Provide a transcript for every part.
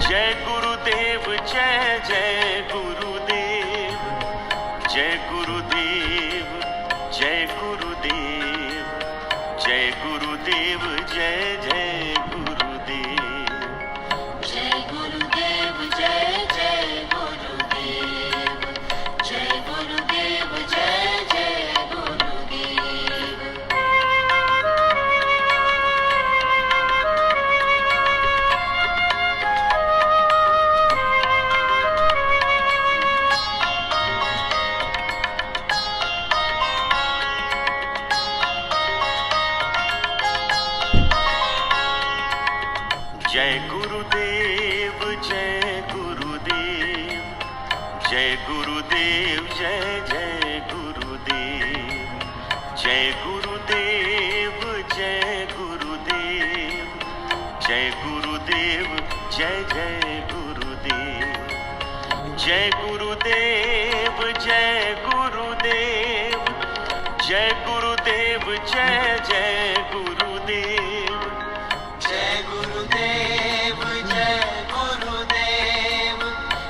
जय गुरुदेव जय जय गुरुदेव, जय गुरुदेव जय गुरुदेव, जय गुरुदेव जय जय गुरुदेव, जय गुरुदेव जय जय गुरुदेव, जय गुरुदेव जय जय गुरुदेव। जय गुरुदेव जय गुरुदेव, जय गुरुदेव जय जय गुरुदेव, जय गुरुदेव जय गुरुदेव, जय गुरुदेव जय जय गुरुदेव, जय गुरुदेव जय गुरुदेव, जय गुरुदेव जय जय गुरुदेव, जय गुरुदेव जय गुरुदेव,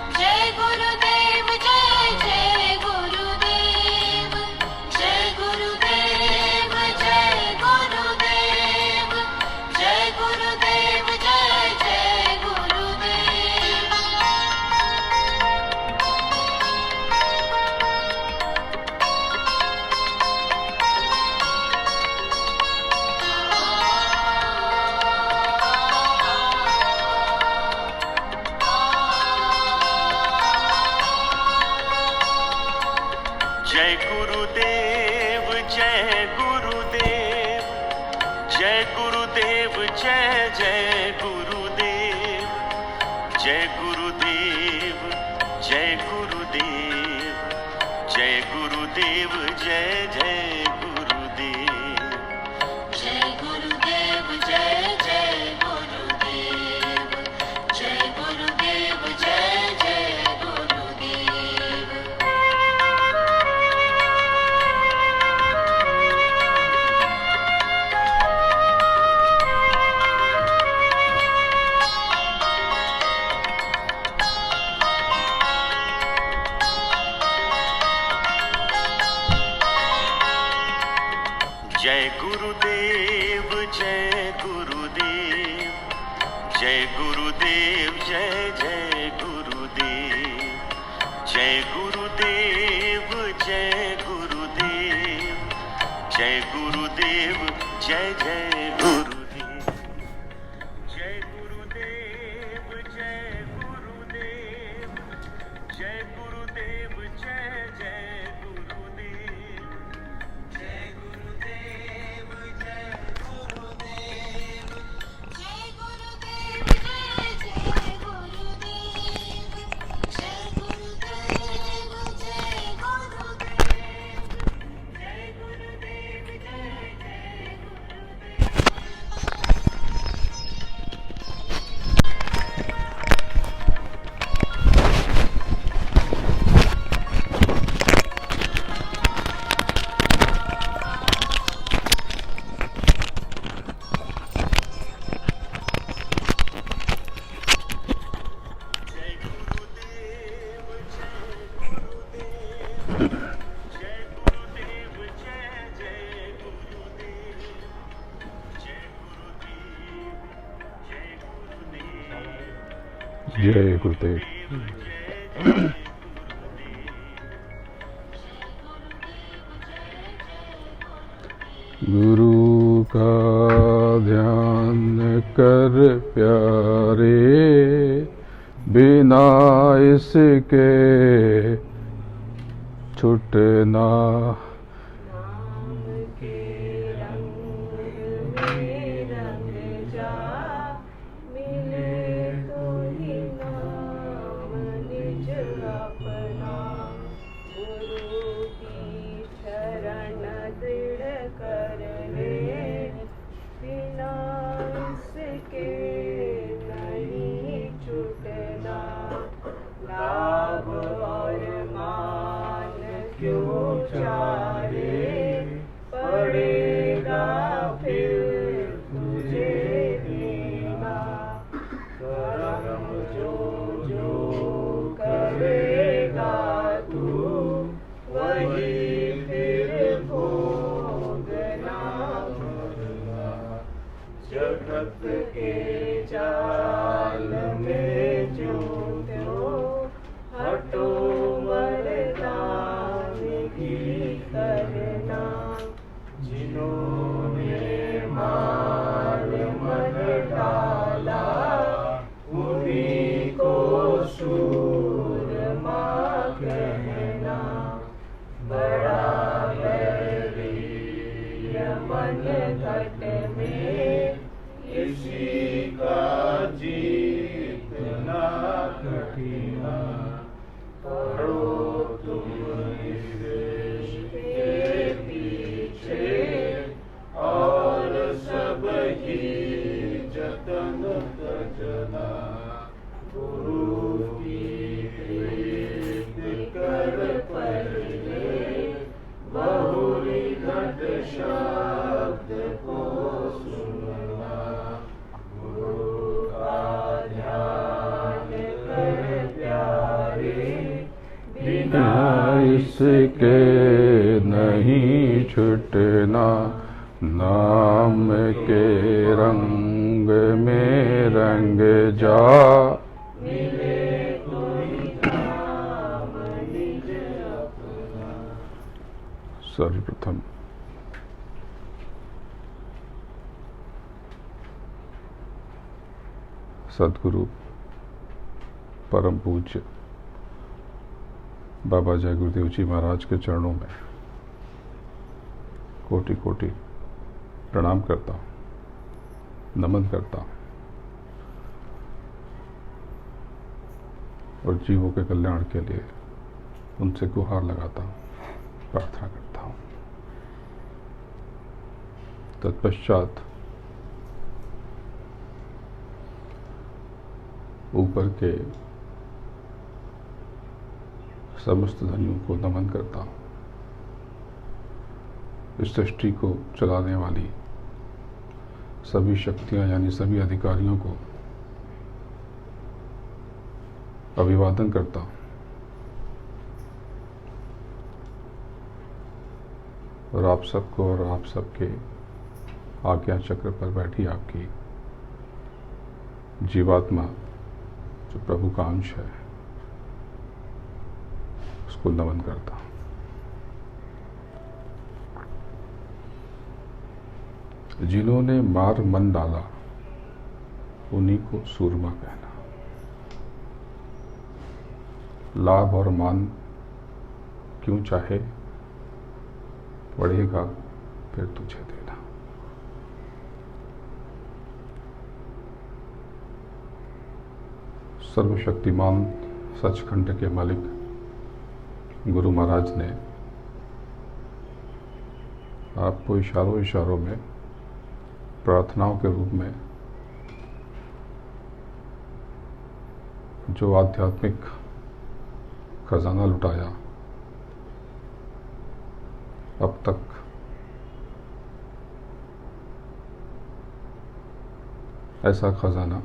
जय गुरुदेव जय जय गुरुदेव, जय गुरुदेव जय गुरुदेव, जय गुरुदेव जय जय गुरुदेव। जय गुरुदेव जय गुरुदेव, जय गुरुदेव जय जय गुरुदेव, जय गुरुदेव जय गुरुदेव, जय गुरुदेव जय जय गुरुदेव, जय गुरुदेव जय जय गुरुदेव, जय गुरुदेव जय जय गुरुदेव। जय गुरुदेव जय गुरुदेव, जय गुरुदेव जय जय गुरुदेव, जय गुरुदेव जय गुरुदेव, जय गुरुदेव जय जय गुरुदेव, जय गुरुदेव जय गुरुदेव, जय गुरुदेव जय जय गुरुदेव, जय गुरुदेव जय गुरुदेव, जय गुरुदेव जय जय गुरुदेव, जय गुरुदेव जय गुरुदेव, जय गुरुदेव जय जय जय गुरुदेव। गुरु का ध्यान कर प्यारे, बिना इसके छूटना। पड़ेगा फिर तुझे देना। करेगा तू वही फिर भोगना भरना। जगत के जाल में जो हटो मर्दानगी करना। जिन्होंने मार मन डाला उन्हीं को सूरमा कहना। बड़ा बैरी मन घट में इसी का जीतना कठिना। पढ़ो तुम इसके पीछे और सब ही जतन तजना। गुरु की प्रीत कर पहले बहुरी घट शब्द को सुनना। गुरु का ध्यान कर प्यारे बिना इसके नहीं छुटना। नाम के रंग में रंग जा। मिले कोई काम निज अपना। सर्वप्रथम सदगुरु परम पूज्य बाबा जय गुरुदेव जी महाराज के चरणों में कोटि कोटि प्रणाम करता हूँ, नमन करता हूँ और जीवों के कल्याण के लिए उनसे गुहार लगाता हूँ, प्रार्थना करता हूँ। तत्पश्चात ऊपर के समस्त धनियों को नमन करता हूँ। इस सृष्टि को चलाने वाली सभी शक्तियाँ यानी सभी अधिकारियों को अभिवादन करता हूँ और आप सबको और आप सबके आज्ञा चक्र पर बैठी आपकी जीवात्मा जो प्रभु का अंश है उसको नमन करता हूँ। जिन्होंने मार मन डाला उन्हीं को सूरमा कहना। लाभ और मान क्यों चाहे पड़ेगा फिर तुझे देना। सर्वशक्तिमान सचखंड के मालिक गुरु महाराज ने आपको इशारों इशारों में प्रार्थनाओं के रूप में जो आध्यात्मिक खजाना लुटाया, अब तक ऐसा खजाना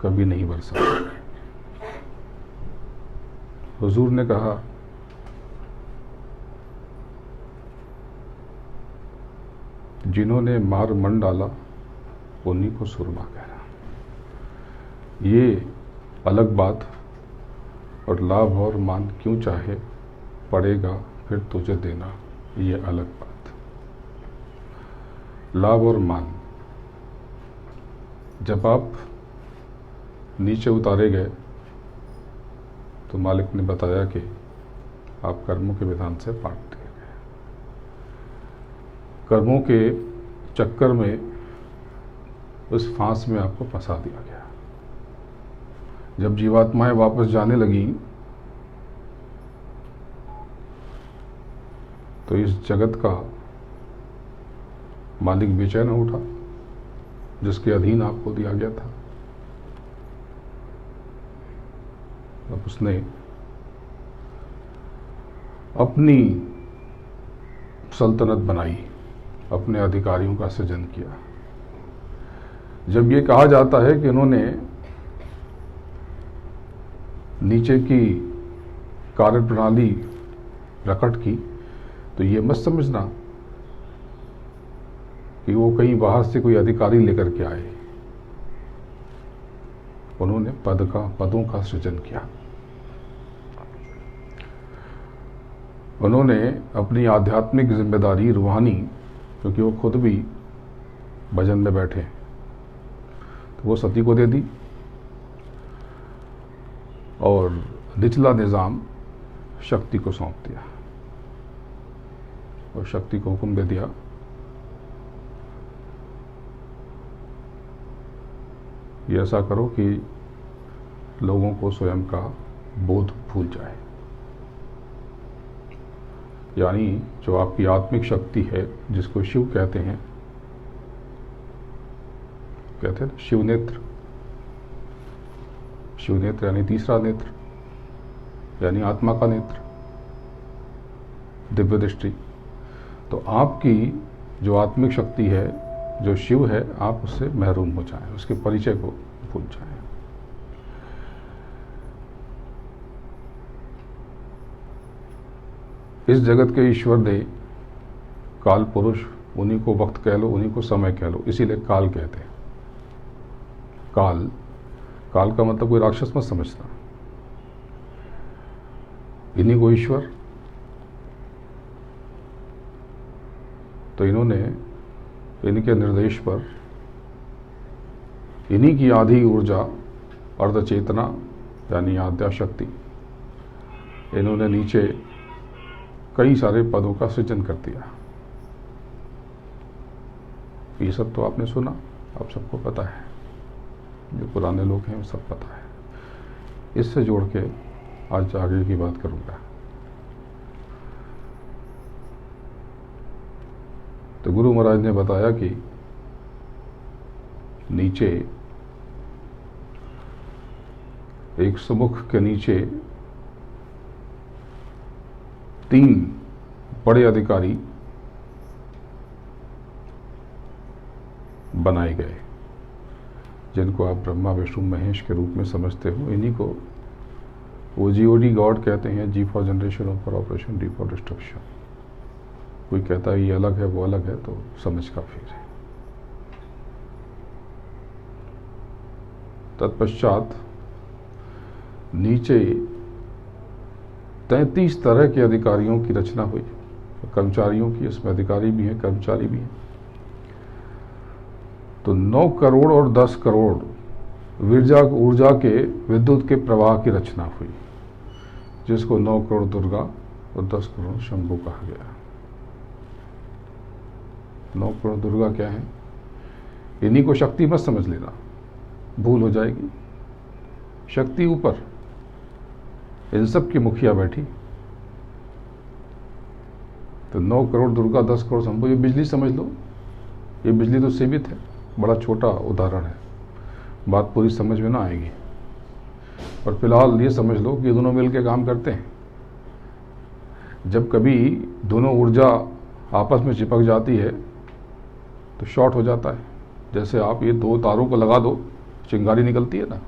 कभी नहीं बरसा। हुजूर ने कहा जिन्होंने मार मन डाला उन्हीं को सुरमा कहना। ये अलग बात और लाभ और मान क्यों चाहे पड़ेगा फिर तुझे देना, ये अलग बात। लाभ और मान जब आप नीचे उतारे गए तो मालिक ने बताया कि आप कर्मों के विधान से पाट दिए गए। कर्मों के चक्कर में उस फांस में आपको फंसा दिया गया। जब जीवात्माएं वापस जाने लगी तो इस जगत का मालिक बेचैन उठा जिसके अधीन आपको दिया गया था। अब उसने अपनी सल्तनत बनाई, अपने अधिकारियों का सृजन किया। जब ये कहा जाता है कि इन्होंने नीचे की कार्य प्रणाली प्रकट की, तो ये मत समझना कि वो कहीं बाहर से कोई अधिकारी लेकर के आए। उन्होंने पदों का सृजन किया। उन्होंने अपनी आध्यात्मिक जिम्मेदारी रूहानी, क्योंकि वो खुद भी भजन में बैठे, तो वो सती को दे दी और निचला निज़ाम शक्ति को सौंप दिया। और शक्ति को हुक्म दे दिया ये ऐसा करो कि लोगों को स्वयं का बोध भूल जाए। यानी जो आपकी आत्मिक शक्ति है, जिसको शिव कहते हैं ना, शिव नेत्र। शिव नेत्र यानी तीसरा नेत्र, यानी आत्मा का नेत्र, दिव्य दृष्टि। तो आपकी जो आत्मिक शक्ति है, जो शिव है, आप उससे महरूम हो जाएं, उसके परिचय को भूल जाएं। इस जगत के ईश्वर दे, काल पुरुष, उन्हीं को वक्त कह लो, उन्हीं को समय कह लो, इसीलिए काल कहते हैं। काल का मतलब कोई राक्षस मत समझना, इन्हीं को ईश्वर। तो इन्होंने इनके निर्देश पर इन्हीं की आधी ऊर्जा, अर्ध चेतना यानी आद्या शक्ति, इन्होंने नीचे कई सारे पदों का सृजन कर दिया। ये सब तो आपने सुना, आप सबको पता है, जो पुराने लोग हैं वो सब पता है। इससे जोड़ के आज आगे की बात करूंगा। तो गुरु महाराज ने बताया कि नीचे एक सुमुख के नीचे 3 बड़े अधिकारी बनाए गए, जिनको आप ब्रह्मा विष्णु महेश के रूप में समझते हो। इन्हीं को वो GOD गॉड कहते हैं, G for generation, O for operation, D for destruction. कोई कहता है ये अलग है वो अलग है, तो समझ का फेर है। तत्पश्चात नीचे 33 तरह के अधिकारियों की रचना हुई, कर्मचारियों की, इसमें अधिकारी भी हैं, कर्मचारी भी हैं। तो 9 करोड़ और 10 करोड़ ऊर्जा के विद्युत के प्रवाह की रचना हुई, जिसको 9 करोड़ दुर्गा और 10 करोड़ शंभू कहा गया। 9 करोड़ दुर्गा क्या है? इन्हीं को शक्ति मत समझ लेना, भूल हो जाएगी। शक्ति ऊपर, इन सब की मुखिया बैठी। तो 9 करोड़ दुर्गा, 10 करोड़ शंभू, ये बिजली समझ लो। ये बिजली तो सीमित है, बड़ा छोटा उदाहरण है, बात पूरी समझ में ना आएगी। और फिलहाल ये समझ लो कि दोनों मिलकर काम करते हैं। जब कभी दोनों ऊर्जा आपस में चिपक जाती है तो शॉर्ट हो जाता है। जैसे आप ये 2 तारों को लगा दो, चिंगारी निकलती है ना,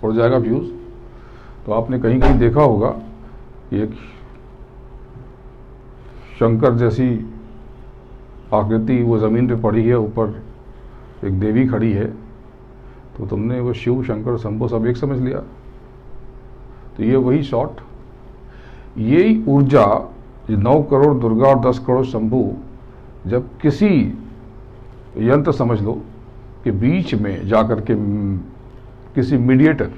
उड़ जाएगा फ्यूज। तो आपने कहीं कहीं देखा होगा एक शंकर जैसी आकृति वो ज़मीन पे पड़ी है, ऊपर एक देवी खड़ी है, तो तुमने वो शिव शंकर शंभू सब एक समझ लिया। तो ये वही शॉर्ट, यही ऊर्जा 9 करोड़ दुर्गा और 10 करोड़ शंभू जब किसी यंत्र समझ लो कि बीच में जाकर के किसी मीडिएटर,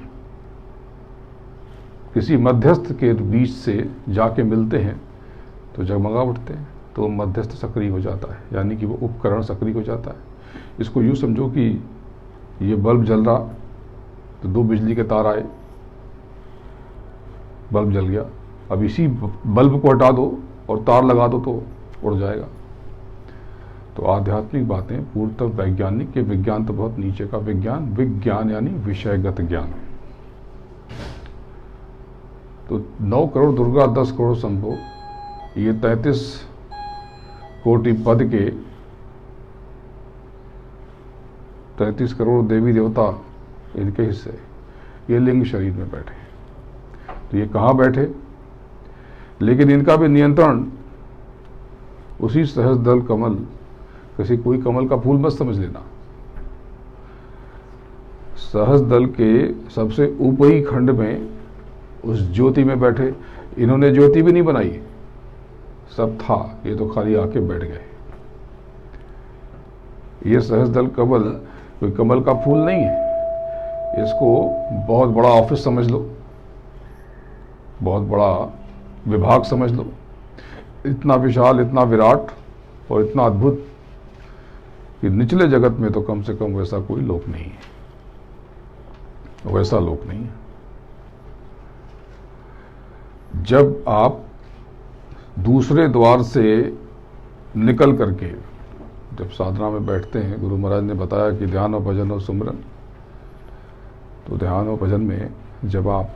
किसी मध्यस्थ के बीच से जाके मिलते हैं तो जगमगा उठते हैं। तो मध्यस्थ सक्रिय हो जाता है, यानी कि वो उपकरण सक्रिय हो जाता है। इसको यूँ समझो कि ये बल्ब जल रहा, तो 2 बिजली के तार आए, बल्ब जल गया। अब इसी बल्ब को हटा दो और तार लगा दो तो उड़ जाएगा। तो आध्यात्मिक बातें पूर्णतः वैज्ञानिक के, विज्ञान तो बहुत नीचे का विज्ञान, विज्ञान यानी विषयगत ज्ञान। तो 9 करोड़ दुर्गा, 10 करोड़ शंभू, ये 33 कोटि पद के 33 करोड़ देवी देवता, इनके हिस्से, ये लिंग शरीर में बैठे हैं। तो ये कहाँ बैठे, लेकिन इनका भी नियंत्रण उसी सहज दल कमल, किसी कोई कमल का फूल मत समझ लेना, सहज दल के सबसे ऊपरी खंड में उस ज्योति में बैठे। इन्होंने ज्योति भी नहीं बनाई, सब था, ये तो खाली आके बैठ गए। ये सहज दल कमल कोई कमल का फूल नहीं है, इसको बहुत बड़ा ऑफिस समझ लो, बहुत बड़ा विभाग समझ लो, इतना विशाल, इतना विराट और इतना अद्भुत कि निचले जगत में तो कम से कम वैसा कोई लोक नहीं है, वैसा लोक नहीं है। जब आप दूसरे द्वार से निकल करके जब साधना में बैठते हैं, गुरु महाराज ने बताया कि ध्यान और भजन और सुमरन, तो ध्यान और भजन में जब आप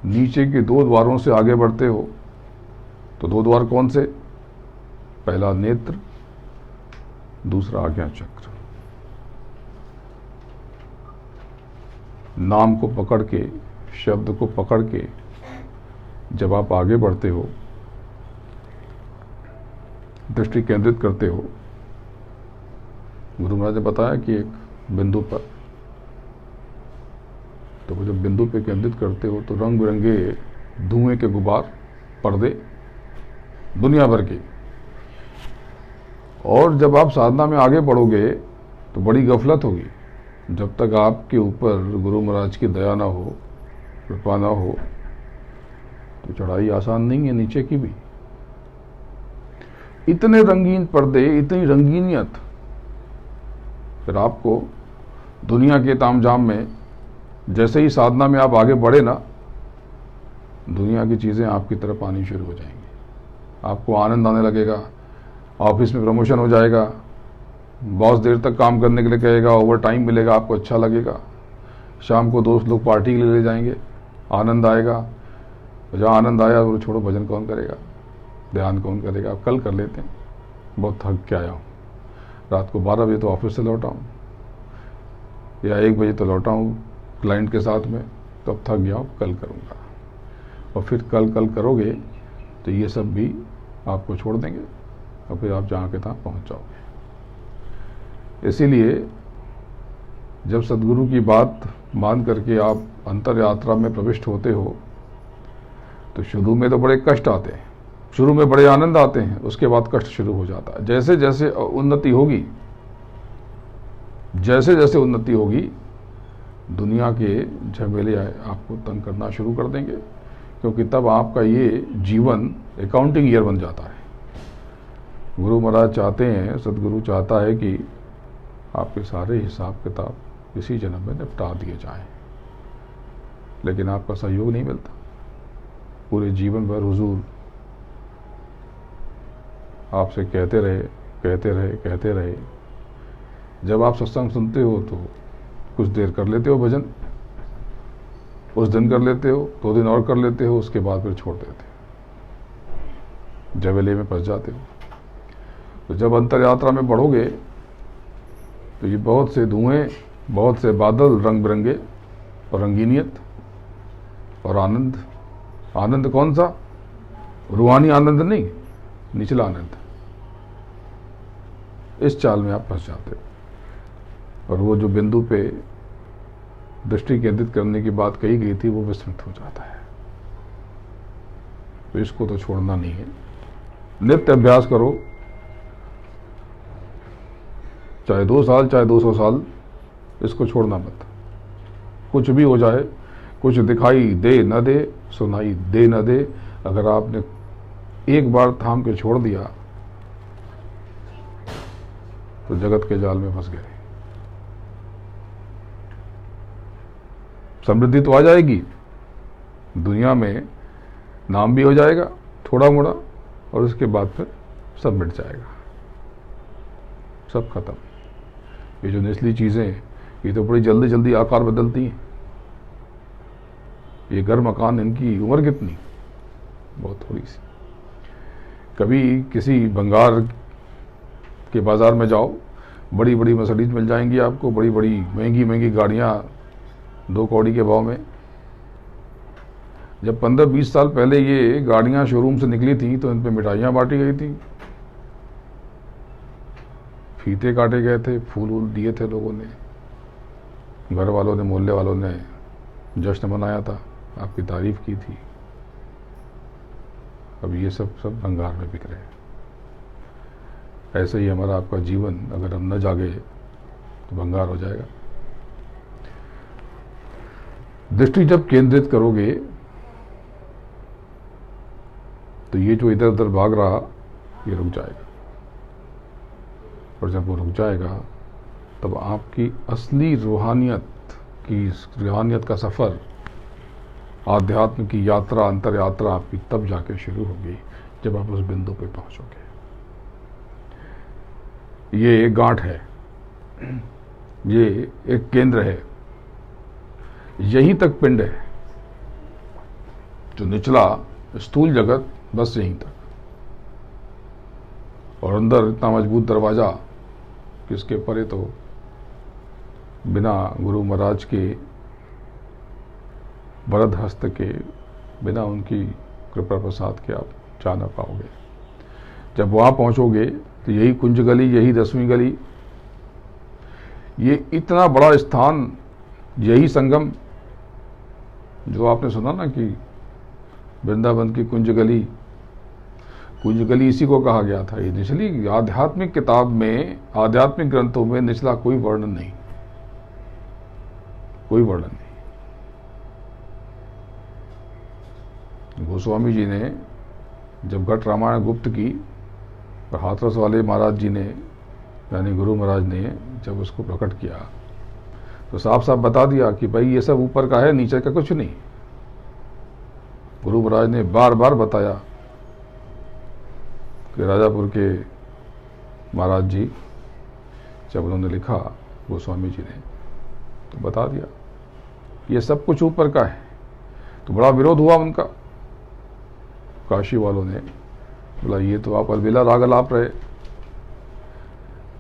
नीचे के 2 द्वारों से आगे बढ़ते हो, तो 2 द्वार कौन से? पहला नेत्र, दूसरा आज्ञा चक्र। नाम को पकड़ के, शब्द को पकड़ के जब आप आगे बढ़ते हो, दृष्टि केंद्रित करते हो, गुरु महाराज ने बताया कि एक बिंदु पर, तो वो जब बिंदु पे केंद्रित करते हो तो रंग बिरंगे धुएं के गुबार, पर्दे दुनिया भर के, और जब आप साधना में आगे बढ़ोगे तो बड़ी गफलत होगी। जब तक आपके ऊपर गुरु महाराज की दया ना हो, कृपा ना हो, तो चढ़ाई आसान नहीं है नीचे की भी। इतने रंगीन पर्दे, इतनी रंगीनियत, फिर आपको दुनिया के तामझाम में, जैसे ही साधना में आप आगे बढ़े ना, दुनिया की चीज़ें आपकी तरफ आनी शुरू हो जाएंगी। आपको आनंद आने लगेगा, ऑफिस में प्रमोशन हो जाएगा, बॉस देर तक काम करने के लिए कहेगा, ओवर टाइम मिलेगा, आपको अच्छा लगेगा, शाम को दोस्त लोग पार्टी के लिए ले जाएंगे, आनंद आएगा। जहाँ आनंद आया वो छोड़ो, भजन कौन करेगा, ध्यान कौन करेगा, आप कल कर लेते हैं, बहुत थक के आया हूँ, रात को 12 बजे तो ऑफिस से लौटा हूँ, या 1 बजे तो लौटा हूँ क्लाइंट के साथ में, तो अब थक गया हूँ, कल करूँगा। और फिर कल करोगे तो ये सब भी आपको छोड़ देंगे और फिर आप जहाँ के तहाँ पहुँच जाओगे। इसीलिए जब सद्गुरु की बात मान करके आप अंतर यात्रा में प्रविष्ट होते हो, तो शुरू में तो बड़े कष्ट आते हैं, शुरू में बड़े आनंद आते हैं, उसके बाद कष्ट शुरू हो जाता है। जैसे जैसे उन्नति होगी, जैसे जैसे उन्नति होगी, दुनिया के झमेले आपको तंग करना शुरू कर देंगे, क्योंकि तब आपका ये जीवन अकाउंटिंग ईयर बन जाता है। गुरु महाराज चाहते हैं, सदगुरु चाहता है कि आपके सारे हिसाब किताब इसी जन्म में निपटा दिए जाएं, लेकिन आपका सहयोग नहीं मिलता। पूरे जीवन भर हुजूर आपसे कहते रहे। जब आप सत्संग सुनते हो तो कुछ देर कर लेते हो भजन, उस दिन कर लेते हो, 2 दिन और कर लेते हो, उसके बाद फिर छोड़ देते हो, जवेले में फंस जाते हो। तो जब अंतर यात्रा में बढ़ोगे तो ये बहुत से धुएं, बहुत से बादल, रंग बिरंगे और रंगीनियत और आनंद। आनंद कौन सा? रूहानी आनंद नहीं, निचला आनंद। इस चाल में आप फंस जाते हो, और वो जो बिंदु पे दृष्टि केंद्रित करने की बात कही गई थी, वो विस्मृत हो जाता है। तो इसको तो छोड़ना नहीं है, नित्य अभ्यास करो, चाहे 2 साल चाहे 200 साल, इसको छोड़ना मत। कुछ भी हो जाए, कुछ दिखाई दे न दे, सुनाई दे न दे, अगर आपने एक बार थाम के छोड़ दिया तो जगत के जाल में फंस गए। समृद्धि तो आ जाएगी, दुनिया में नाम भी हो जाएगा थोड़ा मोड़ा, और उसके बाद फिर सब मिट जाएगा, सब खत्म। ये जो निचली चीज़ें, ये तो बड़ी जल्दी जल्दी आकार बदलती हैं। ये घर मकान, इनकी उम्र कितनी? बहुत थोड़ी सी। कभी किसी भंगार के बाज़ार में जाओ, बड़ी बड़ी मर्सिडीज मिल जाएंगी आपको, बड़ी बड़ी महंगी महंगी गाड़ियाँ 2 कौड़ी के भाव में। जब 15-20 साल पहले ये गाड़ियां शोरूम से निकली थी तो इन पे मिठाइयाँ बांटी गई थी, फीते काटे गए थे, फूल वूल दिए थे लोगों ने, घर वालों ने, मोहल्ले वालों ने जश्न मनाया था, आपकी तारीफ की थी। अब ये सब भंगार में बिक रहे हैं। ऐसे ही हमारा आपका जीवन अगर हम न जागे तो भंगार हो जाएगा। दृष्टि जब केंद्रित करोगे तो ये जो इधर उधर भाग रहा ये रुक जाएगा, और जब वो रुक जाएगा तब आपकी असली रूहानियत का सफ़र, आध्यात्म की यात्रा, अंतर यात्रा आपकी तब जाके शुरू होगी जब आप उस बिंदु पे पहुंचोगे। ये एक गांठ है, ये एक केंद्र है, यहीं तक पिंड है, जो निचला स्थूल जगत बस यहीं तक, और अंदर इतना मजबूत दरवाजा कि इसके परे तो बिना गुरु महाराज के वरद हस्त के, बिना उनकी कृपा प्रसाद के आप जा ना पाओगे। जब वहाँ पहुँचोगे तो यही कुंज गली, यही 10वीं गली, ये इतना बड़ा स्थान, यही संगम जो आपने सुना ना कि वृंदावन की कुंज गली इसी को कहा गया था। ये निचली आध्यात्मिक किताब में, आध्यात्मिक ग्रंथों में निचला कोई वर्णन नहीं, कोई वर्णन नहीं। गोस्वामी जी ने जब घट रामायण गुप्त की और हाथरस वाले महाराज जी ने, यानी गुरु महाराज ने जब उसको प्रकट किया तो साफ साफ बता दिया कि भाई ये सब ऊपर का है, नीचे का कुछ नहीं। गुरु महाराज ने बार बार बताया कि राजापुर के महाराज जी जब उन्होंने लिखा, गोस्वामी जी ने तो बता दिया ये सब कुछ ऊपर का है। तो बड़ा विरोध हुआ उनका, काशी वालों ने बोला ये तो आप अलबेला राग अलाप रहे।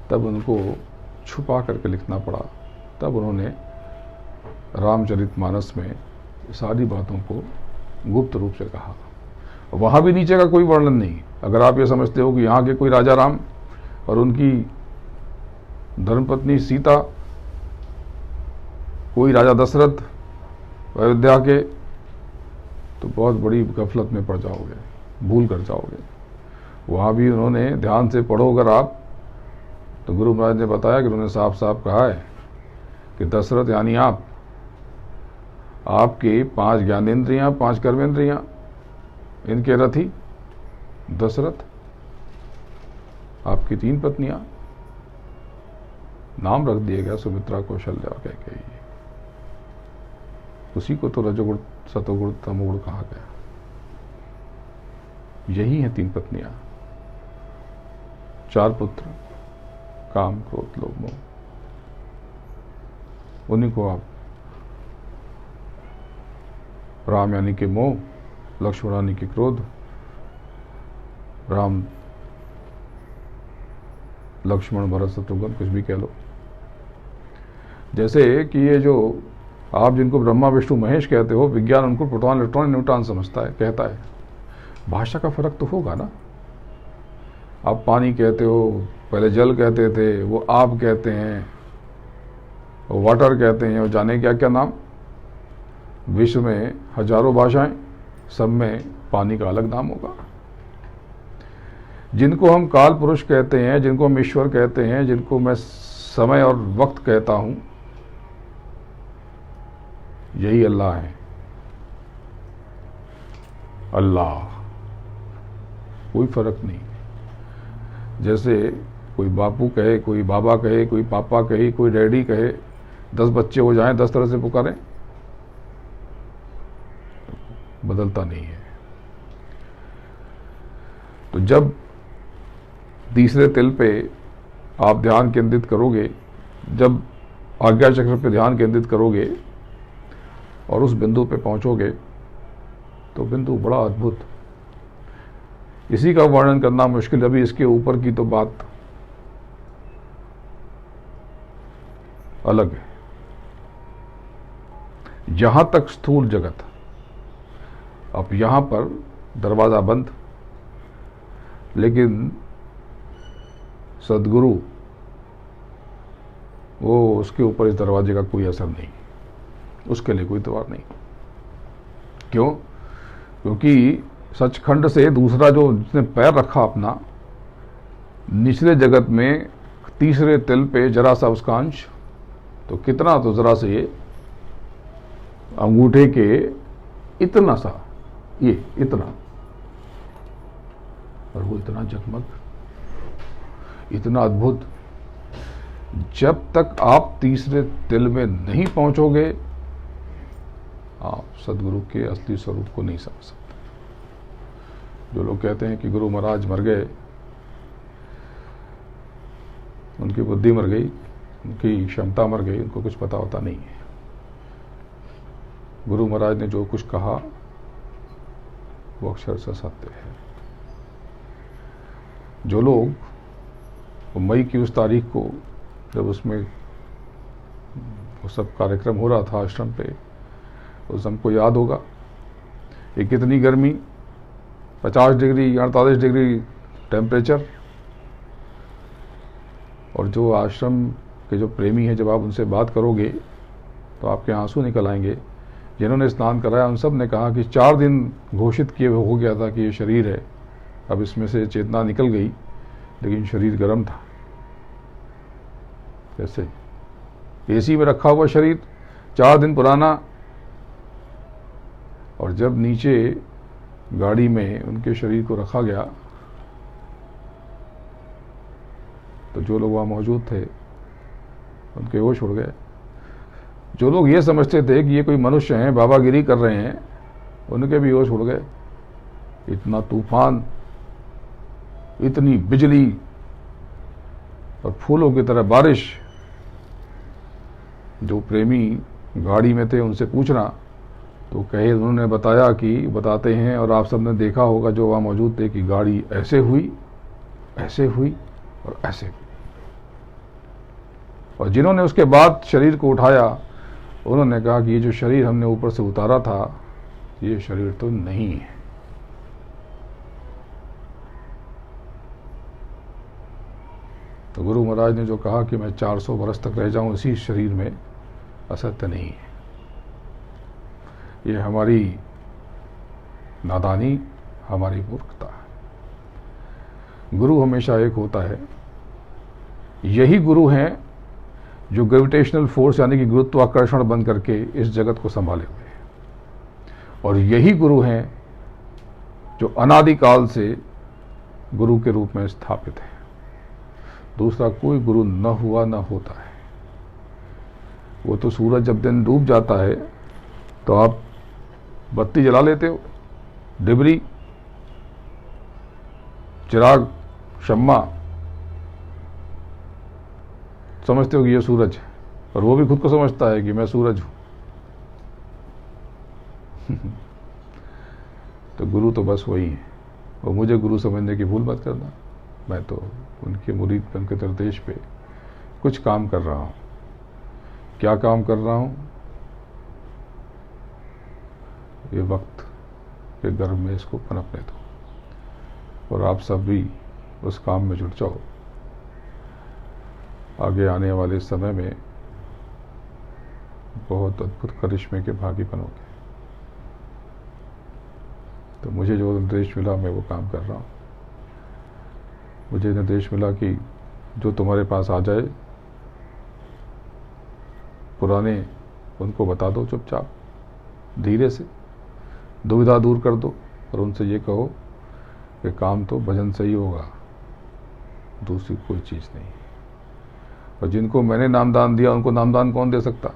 तब उनको छुपा करके लिखना पड़ा। तब उन्होंने रामचरितमानस में सारी बातों को गुप्त रूप से कहा। वहाँ भी नीचे का कोई वर्णन नहीं। अगर आप ये समझते हो कि यहाँ के कोई राजा राम और उनकी धर्मपत्नी सीता, कोई राजा दशरथ अयोध्या के, तो बहुत बड़ी गफलत में पड़ जाओगे, भूल कर जाओगे। वहाँ भी उन्होंने ध्यान से पढ़ो अगर आप, तो गुरु महाराज ने बताया कि उन्होंने साफ साफ कहा है कि दशरथ यानी आपके 5 ज्ञानेंद्रियां, 5 कर्मेंद्रियां, इनके रथी दशरथ, आपकी 3 पत्नियां, नाम रख दिया गया सुमित्रा, कौशल्या और कैकेयी। उसी को तो रजोगुण, सतोगुण, तमोगुण कहा गया। यही है 3 पत्नियां, 4 पुत्र, काम, क्रोध, लोभ, मोह। उन्हीं को आप राम यानी कि मोह, लक्ष्मण यानी कि क्रोध, राम, लक्ष्मण, भरत, शत्रुघ्न, कुछ भी कह लो। जैसे कि ये जो आप जिनको ब्रह्मा विष्णु महेश कहते हो, विज्ञान उनको प्रोटॉन, इलेक्ट्रॉन, न्यूट्रॉन समझता है, कहता है। भाषा का फर्क तो होगा ना। आप पानी कहते हो, पहले जल कहते थे, वो आप कहते हैं, वो वाटर कहते हैं, और जाने क्या क्या नाम। विश्व में हजारों भाषाएं, सब में पानी का अलग नाम होगा। जिनको हम काल पुरुष कहते हैं, जिनको हम ईश्वर कहते हैं, जिनको मैं समय और वक्त कहता हूं, यही अल्लाह है। अल्लाह, कोई फर्क नहीं। जैसे कोई बापू कहे, कोई बाबा कहे, कोई पापा कहे, कोई डैडी कहे, 10 बच्चे हो जाएं, 10 तरह से पुकारें, बदलता नहीं है। तो जब तीसरे तिल पे आप ध्यान केंद्रित करोगे, जब आज्ञा चक्र पे ध्यान केंद्रित करोगे और उस बिंदु पे पहुंचोगे, तो बिंदु बड़ा अद्भुत, इसी का वर्णन करना मुश्किल। अभी इसके ऊपर की तो बात अलग है। जहां तक स्थूल जगत, अब यहाँ पर दरवाज़ा बंद, लेकिन सदगुरु वो उसके ऊपर इस दरवाजे का कोई असर नहीं, उसके लिए कोई द्वार नहीं। क्यों? क्योंकि सचखंड से दूसरा जो जिसने पैर रखा अपना निचले जगत में तीसरे तिल पे जरा सा उसका अंश, तो कितना, तो जरा से ये अंगूठे के इतना सा, ये इतना, और वो इतना जगमग, इतना अद्भुत। जब तक आप तीसरे तिल में नहीं पहुंचोगे आप सदगुरु के असली स्वरूप को नहीं समझ सकते। जो लोग कहते हैं कि गुरु महाराज मर गए, उनकी बुद्धि मर गई, उनकी क्षमता मर गई, उनको कुछ पता होता नहीं है। गुरु महाराज ने जो कुछ कहा वो अक्षरशः सत्य है। जो लोग मई की उस तारीख को, जब उसमें वो सब कार्यक्रम हो रहा था आश्रम पे, उस हमको याद होगा कि कितनी गर्मी, 50 डिग्री 48 डिग्री टेम्परेचर, और जो आश्रम के जो प्रेमी हैं, जब आप उनसे बात करोगे तो आपके आंसू निकल आएंगे। जिन्होंने स्नान कराया उन सब ने कहा कि 4 दिन घोषित किए हो गया था कि ये शरीर है, अब इसमें से चेतना निकल गई, लेकिन शरीर गर्म था। कैसे? एसी में रखा हुआ शरीर 4 दिन पुराना, और जब नीचे गाड़ी में उनके शरीर को रखा गया तो जो लोग वहाँ मौजूद थे उनके होश उड़ गए। जो लोग ये समझते थे कि ये कोई मनुष्य हैं, बाबागिरी कर रहे हैं, उनके भी होश उड़ गए। इतना तूफान, इतनी बिजली और फूलों की तरह बारिश। जो प्रेमी गाड़ी में थे उनसे पूछना तो कहे, उन्होंने बताया कि बताते हैं, और आप सबने देखा होगा जो वहाँ मौजूद थे, कि गाड़ी ऐसे हुई, ऐसे हुई और ऐसे हुई। और जिन्होंने उसके बाद शरीर को उठाया उन्होंने कहा कि ये जो शरीर हमने ऊपर से उतारा था ये शरीर तो नहीं है। तो गुरु महाराज ने जो कहा कि मैं 400 वर्ष तक रह जाऊं इसी शरीर में, असत्य नहीं है। ये हमारी नादानी, हमारी मूर्खता है। गुरु हमेशा एक होता है। यही गुरु हैं जो ग्रेविटेशनल फोर्स यानी कि गुरुत्वाकर्षण बन करके इस जगत को संभाले हुए हैं, और यही गुरु हैं जो अनादिकाल से गुरु के रूप में स्थापित है। दूसरा कोई गुरु न हुआ न होता है। वो तो सूरज जब दिन डूब जाता है तो आप बत्ती जला लेते हो, डिबरी, चिराग, शम्मा, समझते हो कि ये सूरज है, और वो भी खुद को समझता है कि मैं सूरज हूं। तो गुरु तो बस वही है। और मुझे गुरु समझने की भूल मत करना। मैं तो उनके मुरीद पे, उनके निर्देश पे कुछ काम कर रहा हूं। क्या काम कर रहा हूं? ये वक्त के गर्भ में इसको पनपने दो, और आप सब भी उस काम में जुट जाओ। आगे आने वाले समय में बहुत अद्भुत करिश्मे के भागी बनोगे। तो मुझे जो निर्देश मिला मैं वो काम कर रहा हूँ। मुझे निर्देश मिला कि जो तुम्हारे पास आ जाए पुराने, उनको बता दो चुपचाप, धीरे से दुविधा दूर कर दो, और उनसे ये कहो कि काम तो भजन से ही होगा, दूसरी कोई चीज़ नहीं। और जिनको मैंने नामदान दिया उनको नामदान कौन दे सकता,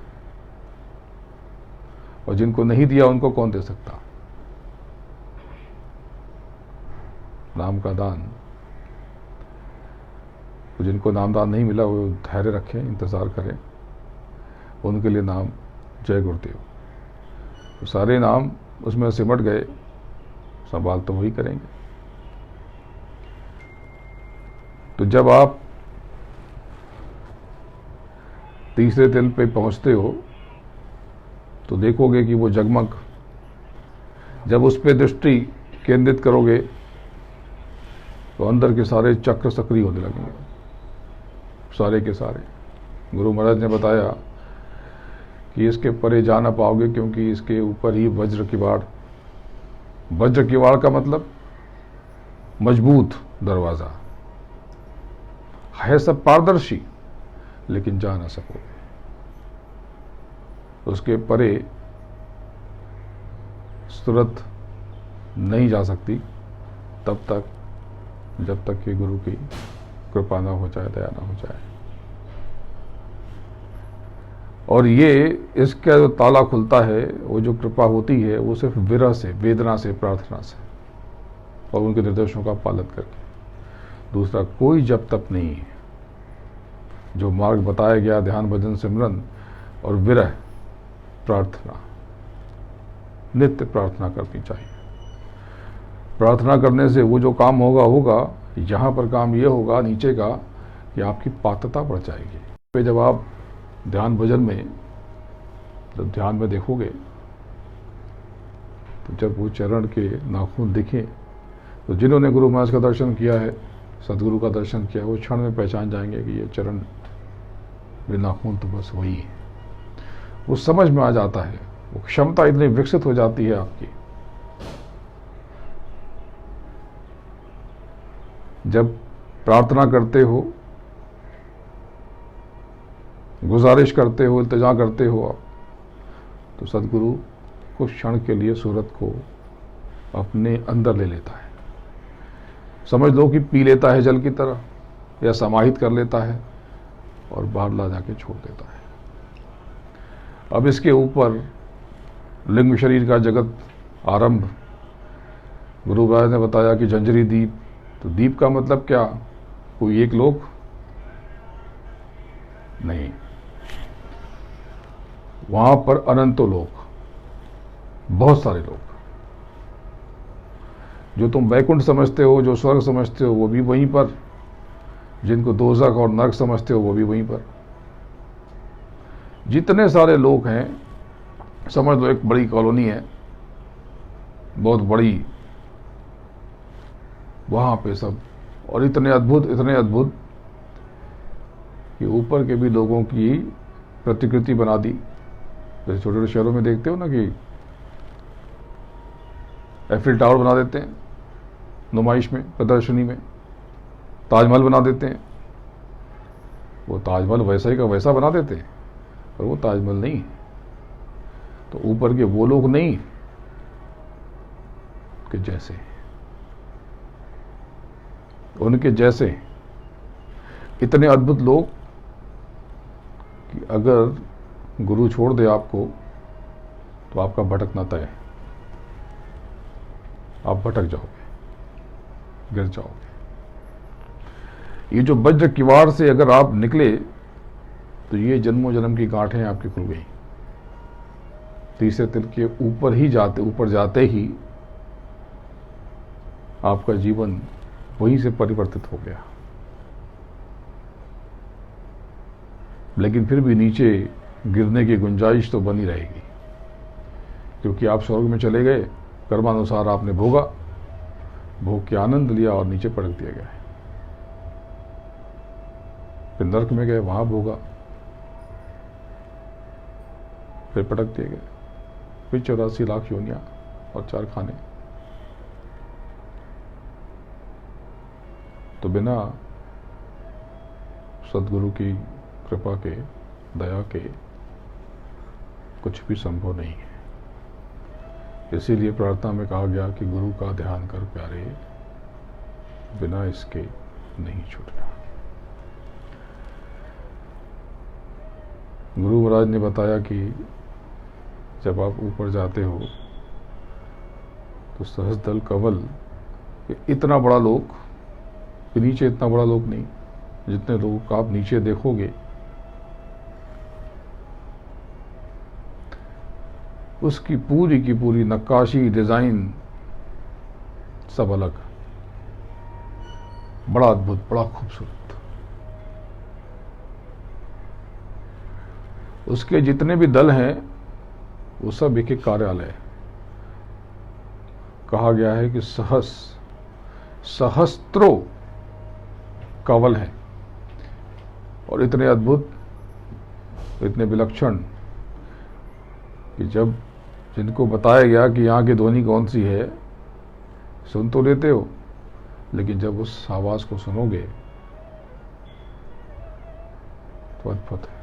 और जिनको नहीं दिया उनको कौन दे सकता? नाम का दान। तो जिनको नामदान नहीं मिला वो धैर्य रखें, इंतजार करें, उनके लिए नाम जय गुरुदेव। तो सारे नाम उसमें सिमट गए, संभाल तो वही करेंगे। तो जब आप तीसरे तिल पे पहुंचते हो तो देखोगे कि वो जगमग जब उस पर दृष्टि केंद्रित करोगे तो अंदर के सारे चक्र सक्रिय होने लगेंगे, सारे के सारे। गुरु महाराज ने बताया कि इसके परे जा ना पाओगे, क्योंकि इसके ऊपर ही वज्र किवाड़। वज्र किवाड़ का मतलब मजबूत दरवाजा है, सब पारदर्शी, लेकिन जा ना सकोगे। उसके परे सूरत नहीं जा सकती तब तक, जब तक कि गुरु की कृपा ना हो जाए, दया ना हो जाए। और ये इसका जो ताला खुलता है, वो जो कृपा होती है, वो सिर्फ विरह से, वेदना से, प्रार्थना से और उनके निर्देशों का पालन करके। दूसरा कोई जप तप नहीं है। जो मार्ग बताया गया, ध्यान भजन सिमरन और विरह, प्रार्थना, नित्य प्रार्थना करनी चाहिए। प्रार्थना करने से वो जो काम होगा होगा, यहाँ पर काम ये होगा नीचे का कि आपकी पात्रता बढ़ जाएगी। फिर जब आप ध्यान भजन में, जब ध्यान में देखोगे तो जब वो चरण के नाखून दिखें, तो जिन्होंने गुरु महाराज का दर्शन किया है, सदगुरु का दर्शन किया है, वो क्षण में पहचान जाएंगे कि ये चरण, ये नाखून तो बस वही है। वो समझ में आ जाता है, वो क्षमता इतनी विकसित हो जाती है आपकी। जब प्रार्थना करते हो, गुजारिश करते हो, इल्तिजा करते हो आप, तो सदगुरु कुछ क्षण के लिए सूरत को अपने अंदर ले लेता है। समझ लो कि पी लेता है जल की तरह, या समाहित कर लेता है और बाहर ला जाके छोड़ देता है। अब इसके ऊपर लिंग शरीर का जगत आरंभ। गुरु महाराज ने बताया कि जंजरी दीप, तो दीप का मतलब क्या? कोई एक लोक नहीं, वहां पर अनंतो लोक, बहुत सारे लोग। जो तुम वैकुंठ समझते हो, जो स्वर्ग समझते हो, वो भी वहीं पर। जिनको दोजख और नरक समझते हो, वो भी वहीं पर। जितने सारे लोग हैं, समझ लो एक बड़ी कॉलोनी है, बहुत बड़ी, वहां पे सब। और इतने अद्भुत कि ऊपर के भी लोगों की प्रतिकृति बना दी। जैसे छोटे छोटे शहरों में देखते हो ना कि एफिल टावर बना देते हैं नुमाइश में, प्रदर्शनी में। ताजमहल बना देते हैं, वो ताजमहल वैसा ही का वैसा बना देते हैं, पर वो ताजमहल नहीं है। तो ऊपर के वो लोग नहीं कि जैसे, उनके जैसे इतने अद्भुत लोग कि अगर गुरु छोड़ दे आपको तो आपका भटकना तय है। आप भटक जाओगे, गिर जाओगे। ये जो वज्र किवाड़ से अगर आप निकले तो ये जन्मों जन्म की गांठें आपकी खुल गई। तीसरे तिल के ऊपर जाते ही आपका जीवन वहीं से परिवर्तित हो गया। लेकिन फिर भी नीचे गिरने की गुंजाइश तो बनी रहेगी, क्योंकि आप स्वर्ग में चले गए, कर्मानुसार आपने भोगा, भोग के आनंद लिया और नीचे पटक दिया गया। फिर नरक में गए, वहां भोगा, फिर पटक दिए गए, फिर 84 लाख योनियां और 4 खाने। तो बिना सदगुरु की कृपा के, दया के कुछ भी संभव नहीं है। इसीलिए प्रार्थना में कहा गया कि गुरु का ध्यान कर प्यारे, बिना इसके नहीं छूटना। गुरु महाराज ने बताया कि जब आप ऊपर जाते हो तो सहस्त्रदल कमल, इतना बड़ा लोक, नीचे इतना बड़ा लोक नहीं। जितने लोगों को आप नीचे देखोगे, उसकी पूरी की पूरी नक्काशी, डिजाइन सब अलग, बड़ा अद्भुत, बड़ा खूबसूरत। उसके जितने भी दल हैं वो सब एक एक कार्यालय, कहा गया है कि सहस्त्रों कवल हैं और इतने अद्भुत, इतने विलक्षण कि जब जिनको बताया गया कि यहाँ की ध्वनि कौन सी है, सुन तो लेते हो, लेकिन जब उस आवाज को सुनोगे तो अद्भुत है।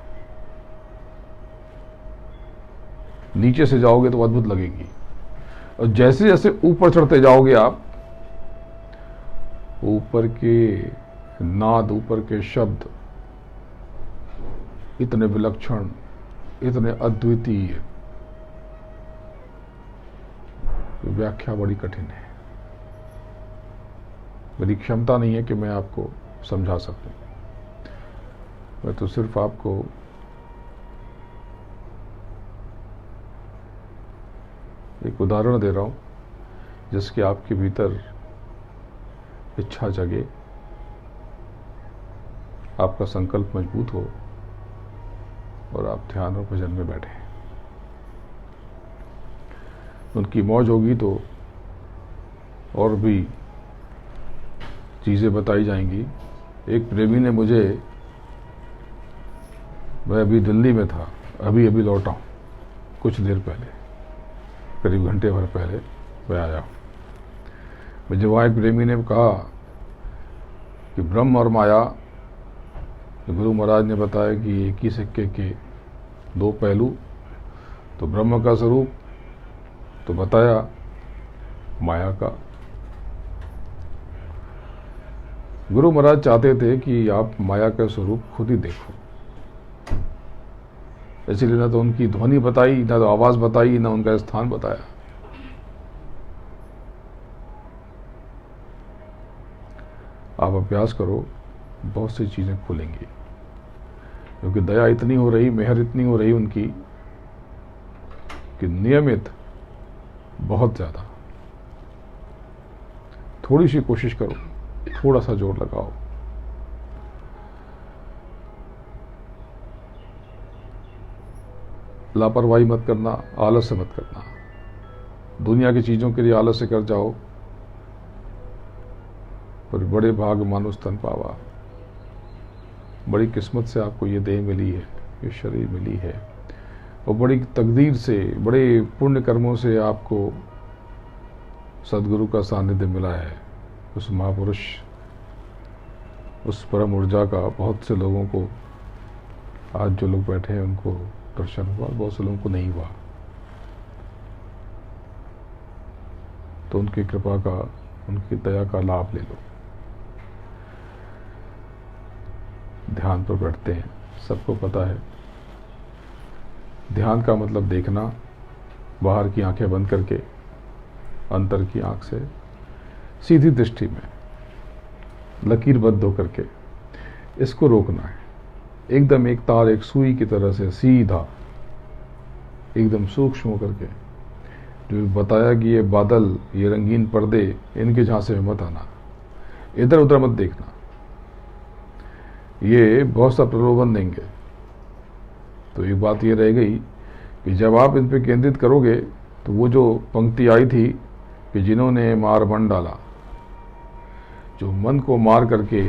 नीचे से जाओगे तो अद्भुत लगेगी, और जैसे जैसे ऊपर चढ़ते जाओगे आप, ऊपर के नाद, ऊपर के शब्द इतने विलक्षण, इतने अद्वितीय, व्याख्या बड़ी कठिन है। मेरी क्षमता नहीं है कि मैं आपको समझा सकूं। मैं तो सिर्फ आपको एक उदाहरण दे रहा हूं जिसके आपके भीतर इच्छा जगे, आपका संकल्प मजबूत हो और आप ध्यान और भजन में बैठे। उनकी मौज होगी तो और भी चीज़ें बताई जाएंगी। एक प्रेमी ने मुझे, मैं अभी दिल्ली में था, अभी लौटा हूँ, कुछ देर पहले, करीब घंटे भर पहले मैं आया हूँ। मुझे वहाँ एक प्रेमी ने कहा कि ब्रह्म और माया, गुरु महाराज ने बताया कि एक ही सिक्के के दो पहलू, तो ब्रह्म का स्वरूप तो बताया, माया का। गुरु महाराज चाहते थे कि आप माया का स्वरूप खुद ही देखो, इसलिए ना तो उनकी ध्वनि बताई, ना तो आवाज बताई, ना उनका स्थान बताया। आप अभ्यास करो, बहुत सी चीजें खुलेंगी, क्योंकि दया इतनी हो रही, मेहर इतनी हो रही उनकी कि नियमित, बहुत ज्यादा। थोड़ी सी कोशिश करो, थोड़ा सा जोर लगाओ। लापरवाही मत करना, आलस्य मत करना। दुनिया की चीजों के लिए आलस्य कर जाओ, पर बड़े भाग मानुष तन पावा। बड़ी किस्मत से आपको ये देह मिली है, ये शरीर मिली है, और बड़ी तकदीर से, बड़े पुण्य कर्मों से आपको सदगुरु का सानिध्य मिला है। उस महापुरुष, उस परम ऊर्जा का बहुत से लोगों को, आज जो लोग बैठे हैं उनको दर्शन हुआ, बहुत से लोगों को नहीं हुआ। तो उनकी कृपा का, उनकी दया का लाभ ले लो। ध्यान पर बैठते हैं, सबको पता है ध्यान का मतलब देखना, बाहर की आंखें बंद करके, अंतर की आंख से सीधी दृष्टि में लकीरबद्ध होकर के इसको रोकना है। एकदम एक तार, एक सुई की तरह से सीधा, एकदम सूक्ष्म होकर के। जो बताया कि ये बादल, ये रंगीन पर्दे, इनके झांसे में मत आना, इधर उधर मत देखना, ये बहुत सा प्रलोभन देंगे। तो एक बात ये रह गई कि जब आप इन पे केंद्रित करोगे तो वो जो पंक्ति आई थी कि जिन्होंने मार बन डाला, जो मन को मार करके,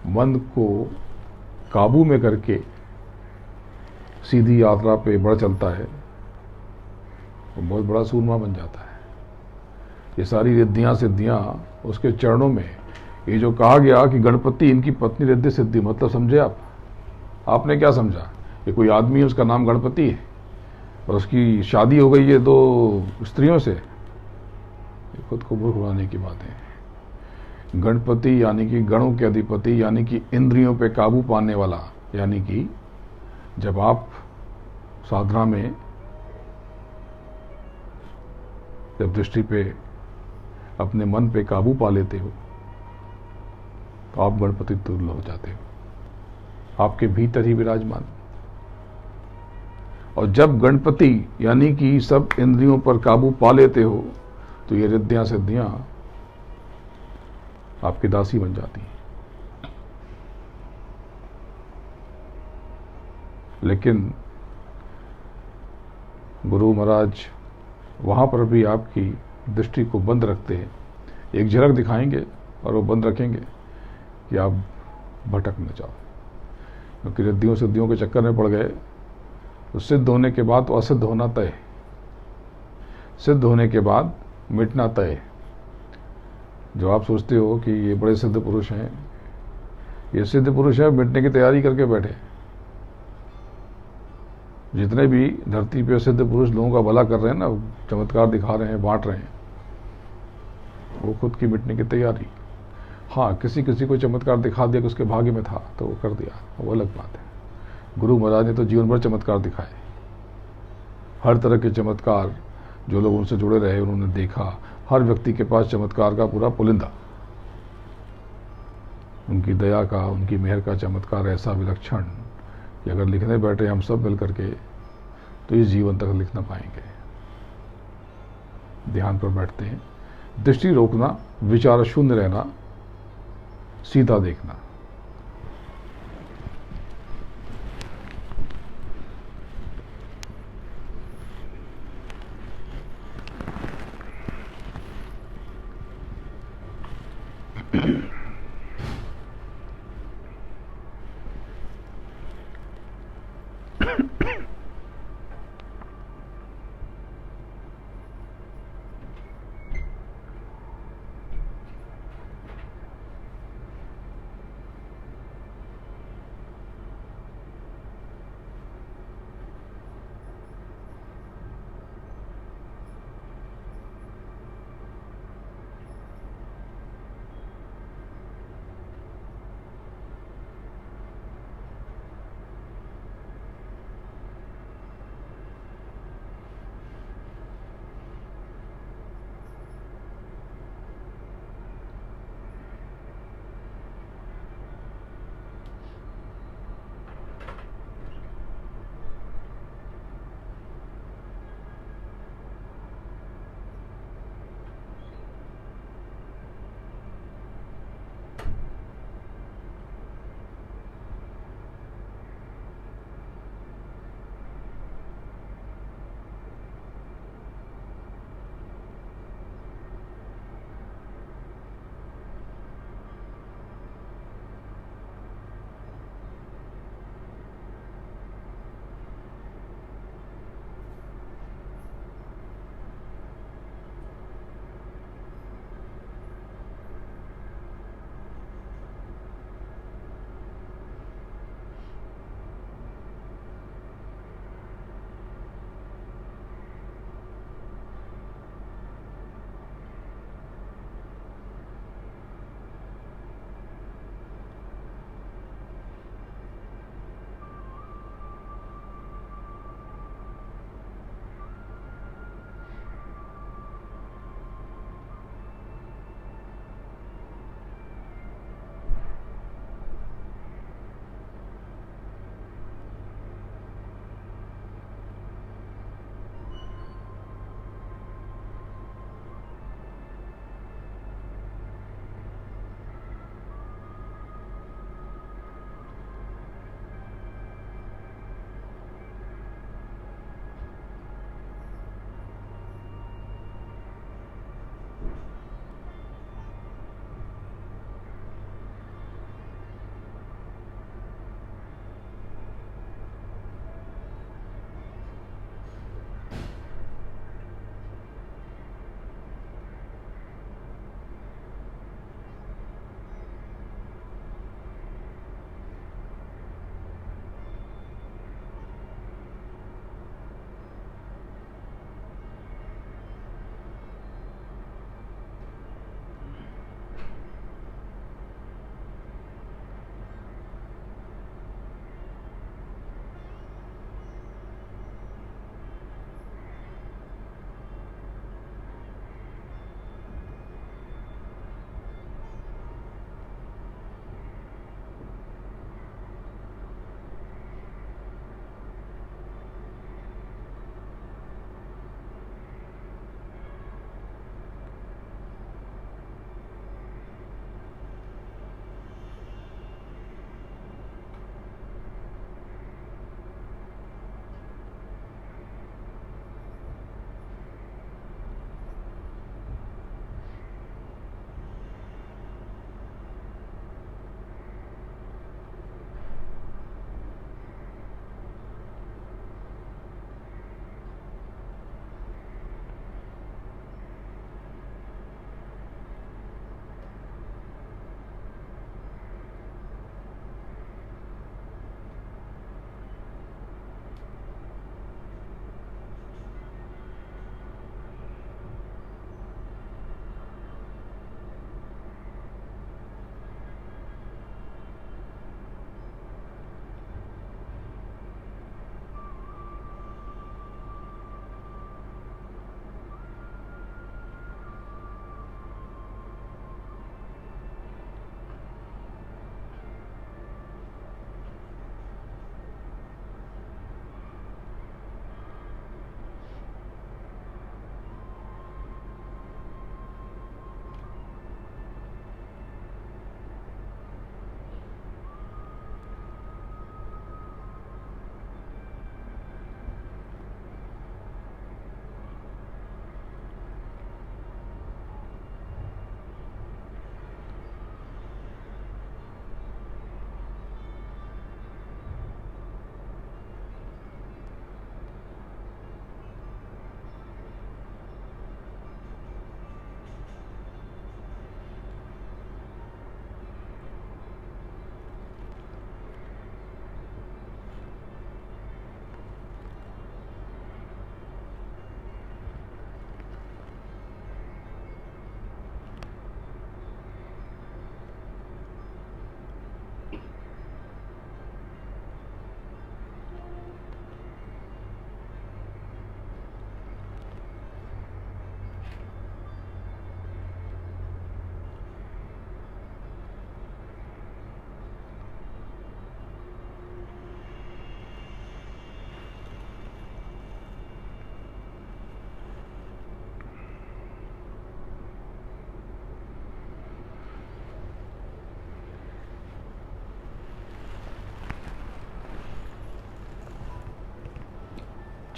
मन को काबू में करके सीधी यात्रा पे बढ़ चलता है, वो बहुत बड़ा सूरमा बन जाता है। ये सारी रिद्धियां सिद्धियां उसके चरणों में। ये जो कहा गया कि गणपति इनकी पत्नी रिद्धि सिद्धि, मतलब समझे आप? आपने क्या समझा? ये कोई आदमी है, उसका नाम गणपति है और उसकी शादी हो गई है 2 स्त्रियों से? ये खुद को मूर्ख बनाने की बात है। गणपति यानी कि गणों के अधिपति, यानी कि इंद्रियों पे काबू पाने वाला। यानी कि जब आप साधना में, जब दृष्टि पे, अपने मन पे काबू पा लेते हो, तो आप गणपति तुल्य हो जाते हो, आपके भीतर ही विराजमान। और जब गणपति यानी कि सब इंद्रियों पर काबू पा लेते हो, तो ये रिद्धियां सिद्धियां आपकी दासी बन जाती हैं। लेकिन गुरु महाराज वहां पर भी आपकी दृष्टि को बंद रखते हैं, एक झलक दिखाएंगे और वो बंद रखेंगे कि आप भटक न जाओ। क्योंकि रिद्धियों सिद्धियों के चक्कर में पड़ गए तो सिद्ध होने के बाद तो असिद्ध होना तय, सिद्ध होने के बाद मिटना तय। जो आप सोचते हो कि ये बड़े सिद्ध पुरुष हैं, ये सिद्ध पुरुष है, मिटने की तैयारी करके बैठे। जितने भी धरती पे सिद्ध पुरुष लोगों का भला कर रहे हैं ना, चमत्कार दिखा रहे हैं, बांट रहे हैं, वो खुद की मिटने की तैयारी। हाँ, किसी किसी को चमत्कार दिखा दिया कि उसके भाग्य में था तो वो कर दिया, वो अलग बात है। गुरु महाराज ने तो जीवन भर चमत्कार दिखाए, हर तरह के चमत्कार जो लोग उनसे जुड़े रहे उन्होंने देखा। हर व्यक्ति के पास चमत्कार का पूरा पुलिंदा, उनकी दया का, उनकी मेहर का चमत्कार ऐसा विलक्षण कि अगर लिखने बैठे हम सब मिल करके तो इस जीवन तक लिख ना पाएंगे। ध्यान पर बैठते हैं, दृष्टि रोकना, विचार शून्य रहना, सीधा देखना।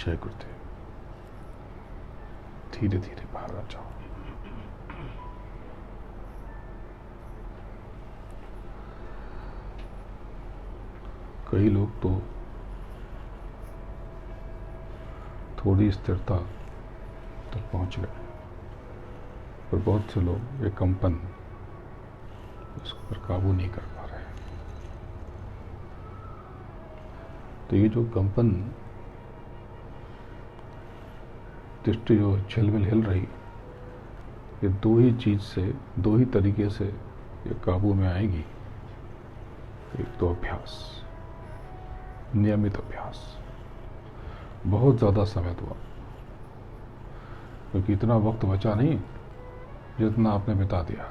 जय गुरुदेव। धीरे धीरे बाहर आ जाओ। कई लोग तो थोड़ी स्थिरता तक पहुंच गए, पर बहुत से लोग एक कंपन उस पर काबू नहीं कर पा रहे। तो ये जो कंपन, दृष्टि जो झिलमिल हिल रही, ये दो ही चीज से, दो ही तरीके से ये काबू में आएगी। एक तो अभ्यास, नियमित अभ्यास। बहुत ज़्यादा समय हुआ, क्योंकि इतना वक्त बचा नहीं जितना आपने बिता दिया।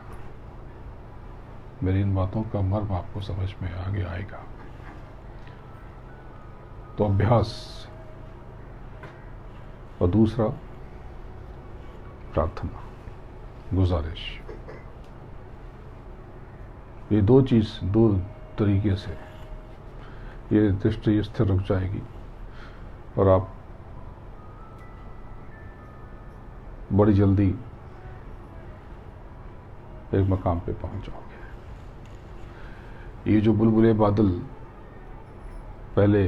मेरी इन बातों का मर्म आपको समझ में आगे आएगा। तो अभ्यास, और दूसरा प्रार्थना, गुजारिश। ये दो चीज, दो तरीके से ये दृष्टि स्थिर रुक जाएगी और आप बड़ी जल्दी एक मकाम पे पहुंच जाओगे। ये जो बुलबुले बादल पहले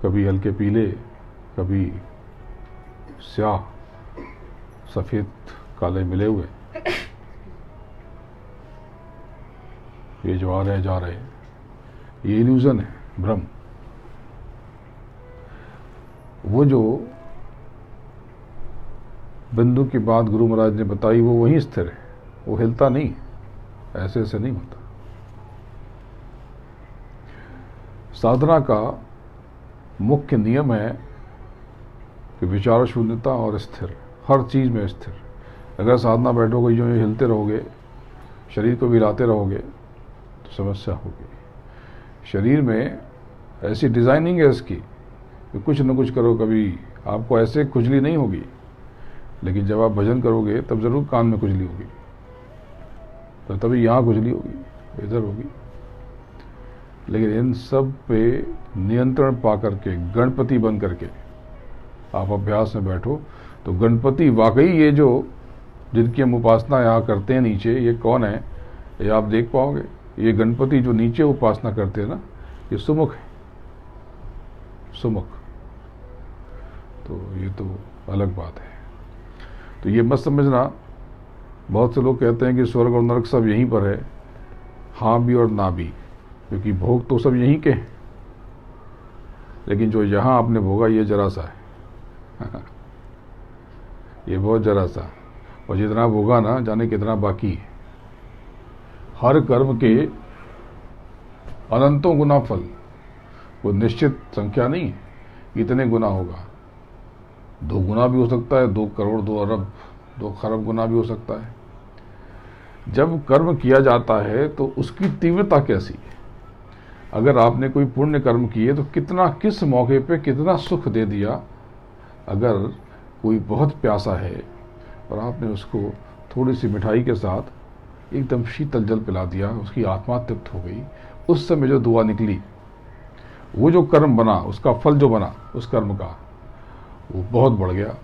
कभी हल्के पीले, कभी स्याह, सफेद काले मिले हुए, ये जो आ रहे जा रहे, ये इल्यूजन है, भ्रम। वो जो बिंदु की बात गुरु महाराज ने बताई वो वहीं स्थिर है, वो हिलता नहीं, ऐसे ऐसे नहीं होता। साधना का मुख्य नियम है कि विचार शून्यता और स्थिर, हर चीज में स्थिर। अगर साधना बैठोगे, जो हिलते रहोगे, शरीर को भी हिलाते रहोगे, तो समस्या होगी। शरीर में ऐसी डिजाइनिंग है इसकी कि कुछ न कुछ करो, कभी आपको ऐसे खुजली नहीं होगी, लेकिन जब आप भजन करोगे तब जरूर कान में खुजली होगी, तो तभी यहाँ खुजली होगी, इधर होगी। लेकिन इन सब पे नियंत्रण पा करके, गणपति बन करके आप अभ्यास में बैठो, तो गणपति वाकई ये जो जिनकी हम उपासना यहाँ करते हैं नीचे, ये कौन है ये आप देख पाओगे। ये गणपति जो नीचे उपासना करते हैं ना, ये सुमुख है, सुमुख। तो ये तो अलग बात है। तो ये मत समझना, बहुत से लोग कहते हैं कि स्वर्ग और नरक सब यहीं पर है। हाँ भी और ना भी, क्योंकि भोग तो सब यहीं के हैं, लेकिन जो यहाँ आपने भोगा ये जरा सा है ये बहुत जरा सा, और जितना भोगा ना जाने कितना बाकी है। हर कर्म के अनंतों गुना फल, वो निश्चित संख्या नहीं है, इतने गुना होगा। 2 गुना भी हो सकता है, 2 करोड़, 2 अरब, 2 खरब गुना भी हो सकता है। जब कर्म किया जाता है तो उसकी तीव्रता कैसी है। अगर आपने कोई पुण्य कर्म किए तो कितना, किस मौके पे कितना सुख दे दिया। अगर कोई बहुत प्यासा है और आपने उसको थोड़ी सी मिठाई के साथ एकदम शीतल जल पिला दिया, उसकी आत्मा तृप्त हो गई, उस समय जो दुआ निकली, वो जो कर्म बना, उसका फल जो बना उस कर्म का, वो बहुत बढ़ गया।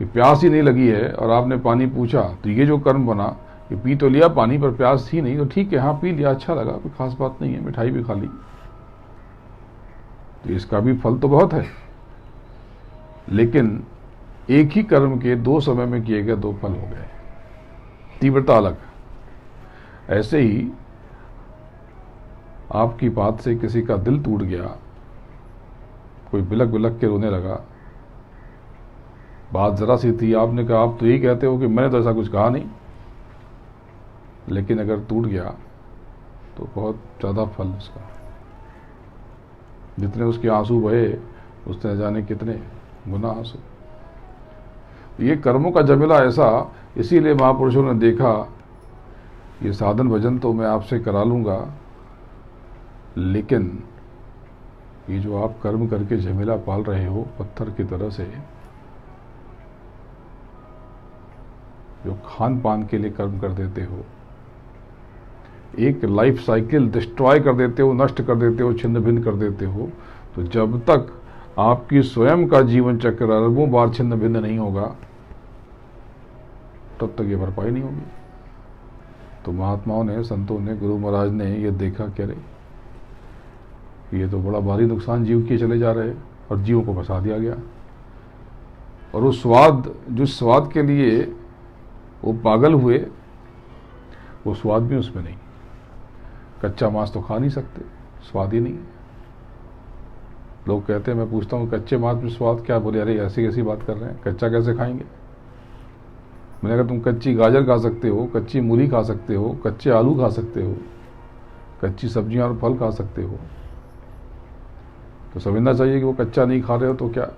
कि प्यास ही नहीं लगी है और आपने पानी पूछा, तो ये जो कर्म बना, कि पी तो लिया पानी पर प्यास ही नहीं, तो ठीक है, हाँ पी लिया, अच्छा लगा, कोई खास बात नहीं है, मिठाई भी खा ली, तो इसका भी फल तो बहुत है। लेकिन एक ही कर्म के 2 समय में किए गए 2 फल हो गए, तीव्रता अलग। ऐसे ही आपकी बात से किसी का दिल टूट गया, कोई बिलक बिलक के रोने लगा, बात जरा सी थी, आपने कहा आप तो यही कहते हो कि मैंने तो ऐसा कुछ कहा नहीं, लेकिन अगर टूट गया तो बहुत ज़्यादा फल उसका। जितने उसके आंसू बहे, उसने जाने कितने गुना आंसू। ये कर्मों का जमेला ऐसा, इसीलिए महापुरुषों ने देखा, ये साधन भजन तो मैं आपसे करा लूंगा, लेकिन ये जो आप कर्म करके झमेला पाल रहे हो पत्थर की तरह से, जो खान पान के लिए कर्म कर देते हो, एक लाइफ साइकिल डिस्ट्रॉय कर देते हो, नष्ट कर देते हो, छिन्न भिन्न कर देते हो, तो जब तक आपकी स्वयं का जीवन चक्र अरबों बार छिन्न भिन्न नहीं होगा, तब तक ये भरपाई नहीं होगी। तो महात्माओं ने, संतों ने, गुरु महाराज ने ये देखा कि अरे ये तो बड़ा भारी नुकसान जीव किए चले जा रहे हैं, और जीवों को फंसा दिया गया। और वो स्वाद, जिस स्वाद के लिए वो पागल हुए, वो स्वाद भी उसमें नहीं। कच्चा मांस तो खा नहीं सकते, स्वाद ही नहीं। लोग कहते हैं, मैं पूछता हूँ कच्चे मांस में स्वाद क्या? बोले अरे ऐसी कैसी बात कर रहे हैं, कच्चा कैसे खाएंगे? मैंने कहा तुम कच्ची गाजर खा सकते हो, कच्ची मूली खा सकते हो, कच्चे आलू खा सकते हो, कच्ची सब्जियां और फल खा सकते हो। तो समझना चाहिए कि वो कच्चा नहीं खा रहे हो तो क्या,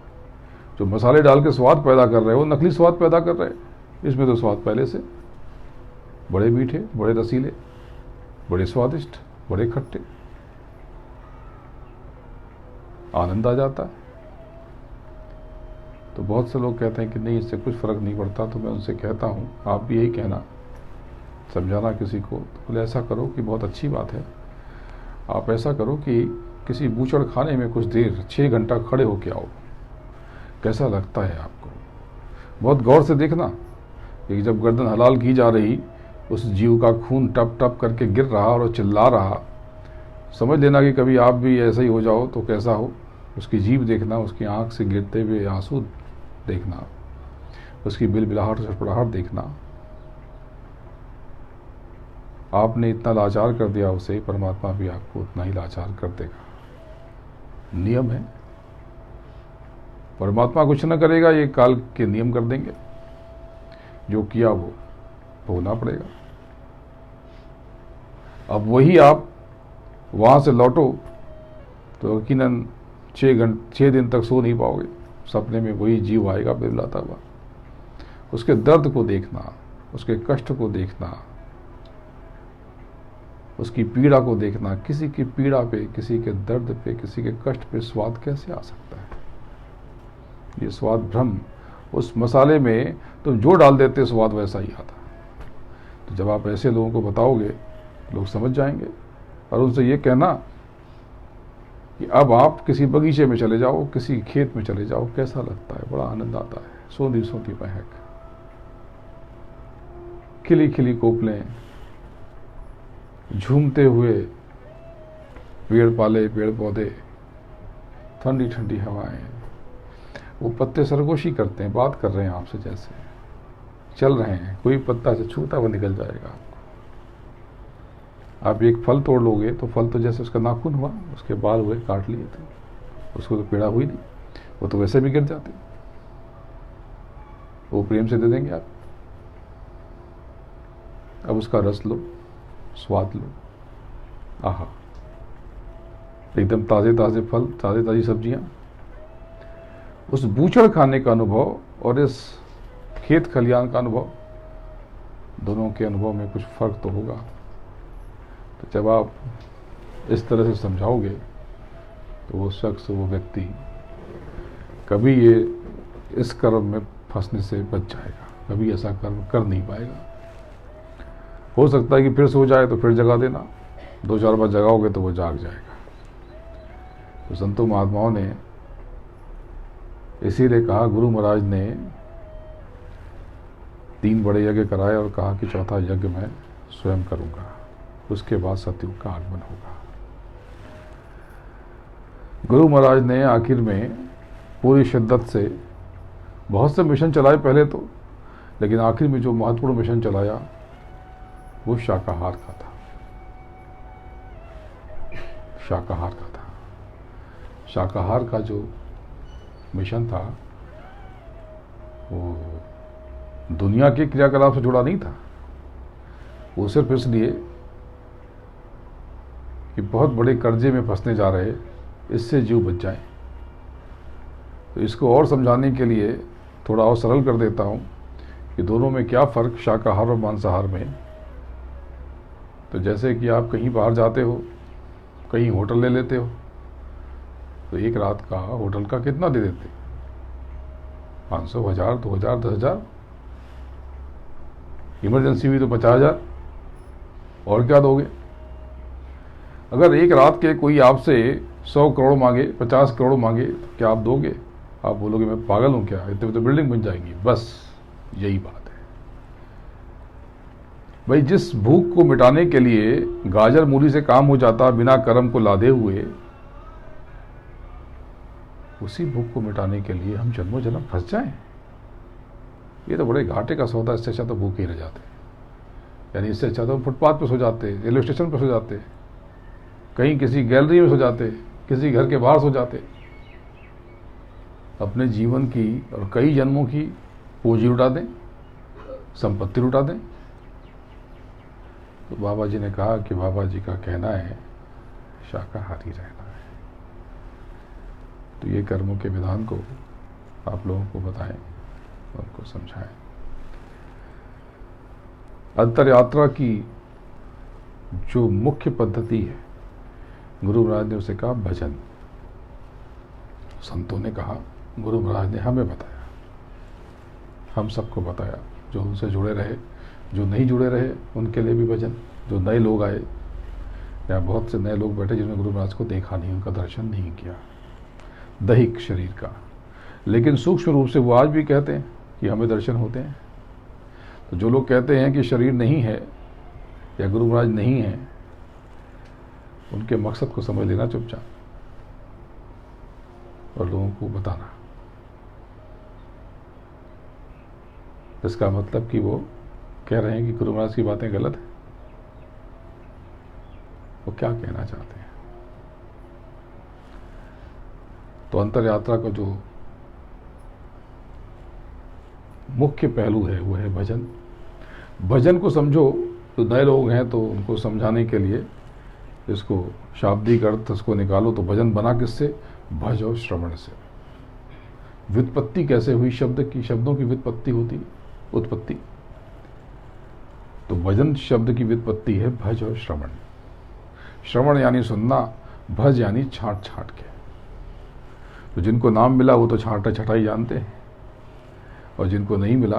जो मसाले डाल के स्वाद पैदा कर रहे हो, नकली स्वाद पैदा कर रहे हैं। इसमें तो स्वाद पहले से बड़े मीठे, बड़े रसीले, बड़े स्वादिष्ट, बड़े खट्टे, आनंद आ जाता है। तो बहुत से लोग कहते हैं कि नहीं, इससे कुछ फर्क नहीं पड़ता। तो मैं उनसे कहता हूँ, आप भी यही कहना, समझाना किसी को, तो बोले ऐसा करो कि बहुत अच्छी बात है, आप ऐसा करो कि किसी बूचड़ खाने में कुछ देर 6 घंटा खड़े होके आओ, कैसा लगता है आपको। बहुत गौर से देखना कि जब गर्दन हलाल की जा रही, उस जीव का खून टप टप करके गिर रहा और चिल्ला रहा, समझ लेना कि कभी आप भी ऐसा ही हो जाओ तो कैसा हो। उसकी जीभ देखना, उसकी आंख से गिरते हुए आंसू देखना, उसकी बिलबिलाहट छटपटाहट देखना। आपने इतना लाचार कर दिया उसे, परमात्मा भी आपको उतना ही लाचार कर देगा। नियम है, परमात्मा कुछ न करेगा, ये काल के नियम कर देंगे। जो किया वो भोगना पड़ेगा। अब वही आप वहां से लौटो तो यकीनन 6 दिन तक सो नहीं पाओगे। सपने में वही जीव आएगा बिलबिलाता हुआ। उसके दर्द को देखना, उसके कष्ट को देखना, उसकी पीड़ा को देखना। किसी की पीड़ा पे, किसी के दर्द पे, किसी के कष्ट पे स्वाद कैसे आ सकता है? ये स्वाद भ्रम। उस मसाले में तुम जो डाल देते स्वाद वैसा ही आता। तो जब आप ऐसे लोगों को बताओगे, लोग समझ जाएंगे। और उनसे ये कहना कि अब आप किसी बगीचे में चले जाओ, किसी खेत में चले जाओ, कैसा लगता है, बड़ा आनंद आता है। सोंधी सोंधी महक, खिली खिली कोपलें, झूमते हुए पेड़ पाले, पेड़ पौधे, ठंडी ठंडी हवाएं, वो पत्ते सरगोशी करते हैं, बात कर रहे हैं आपसे, जैसे चल रहे हैं। कोई पत्ता से छूता हुआ निकल जाएगा आपको। आप एक फल तोड़ लोगे तो फल तो जैसे उसका नाखून हुआ, उसके बाल हुए, काट लिए थे, उसको तो पीड़ा हुई नहीं, वो तो वैसे भी गिर जाते। वो प्रेम से दे देंगे आप। अब उसका रस लो, स्वाद लो, आहा, एकदम ताजे ताजे फल, ताजे ताजी सब्जियां। उस बूचड़ खाने का अनुभव और इस खेत खलियान का अनुभव, दोनों के अनुभव में कुछ फर्क तो होगा। तो जब आप इस तरह से समझाओगे तो वो शख्स, वो व्यक्ति कभी ये इस कर्म में फंसने से बच जाएगा, कभी ऐसा कर्म कर नहीं पाएगा। हो सकता है कि फिर सो जाए तो फिर जगा देना, 2-4 बार जगाओगे तो वो जाग जाएगा। तो संतों महात्माओं ने इसीलिए कहा, गुरु महाराज ने 3 बड़े यज्ञ कराए और कहा कि चौथा यज्ञ मैं स्वयं करूंगा, उसके बाद सतयुग का आगमन होगा। गुरु महाराज ने आखिर में पूरी शिद्दत से बहुत से मिशन चलाए पहले तो, लेकिन आखिर में जो महत्वपूर्ण मिशन चलाया वो शाकाहार का था। शाकाहार का था। शाकाहार का जो मिशन था वो दुनिया के क्रियाकलाप से जुड़ा नहीं था। वो सिर्फ इसलिए कि बहुत बड़े कर्जे में फंसने जा रहे, इससे जीव बच जाए। तो इसको और समझाने के लिए थोड़ा और सरल कर देता हूँ कि दोनों में क्या फ़र्क शाकाहार और मांसाहार में। तो जैसे कि आप कहीं बाहर जाते हो, कहीं होटल ले लेते हो, तो एक रात का होटल का कितना दे देते? 500, 1000, 2000, 10,000, इमरजेंसी हुई तो 50,000। और क्या दोगे? अगर एक रात के कोई आपसे 100 करोड़ मांगे, 50 करोड़ मांगे, क्या आप दोगे? आप बोलोगे मैं पागल हूं क्या, इतने में तो बिल्डिंग बन जाएगी। बस यही बात है भाई। जिस भूख को मिटाने के लिए गाजर मूली से काम हो जाता बिना कर्म को लादे हुए, उसी भूख को मिटाने के लिए हम जन्मों जन्म फंस जाएं। ये तो बड़े घाटे का सौदा। इससे अच्छा तो भूखे ही रह जाते, यानी इससे अच्छा तो हम फुटपाथ पे सो जाते, रेलवे स्टेशन पे सो जाते, कहीं किसी गैलरी में सो जाते, किसी घर के बाहर सो जाते। अपने जीवन की और कई जन्मों की पूंजी लुटा दें, संपत्ति लुटा दें। तो बाबा जी ने कहा कि बाबा जी का कहना है शाकाहारी रहना है। तो ये कर्मों के विधान को आप लोगों को बताएं, उनको समझाएं। अंतर यात्रा की जो मुख्य पद्धति है, गुरु महाराज ने उसे कहा भजन। संतों ने कहा, गुरु महाराज ने हमें बताया, हम सबको बताया। जो उनसे जुड़े रहे, जो नहीं जुड़े रहे उनके लिए भी भजन। जो नए लोग आए, या बहुत से नए लोग बैठे जिन्होंने गुरु महाराज को देखा नहीं, उनका दर्शन नहीं किया, दैहिक शरीर का, लेकिन सूक्ष्म रूप से वो आज भी कहते हैं कि हमें दर्शन होते हैं। तो जो लोग कहते हैं कि शरीर नहीं है या गुरु महाराज नहीं है, उनके मकसद को समझ लेना चुपचाप और लोगों को बताना। इसका मतलब कि वो कह रहे हैं कि गुरु महाराज की बातें गलत हैं। वो क्या कहना चाहते हैं? तो अंतर यात्रा का जो मुख्य पहलू है वो है भजन। भजन को समझो। तो नए लोग हैं तो उनको समझाने के लिए इसको शाब्दिक अर्थ इसको निकालो। तो भजन बना किससे? भज और श्रवण से। व्युत्पत्ति कैसे हुई शब्द की? शब्दों की व्युत्पत्ति होती, उत्पत्ति। तो भजन शब्द की व्युत्पत्ति है भज और श्रवण। श्रवण यानी सुनना, भज यानी छांट छांट के। तो जिनको नाम मिला वो तो छांटा छटाई जानते हैं, और जिनको नहीं मिला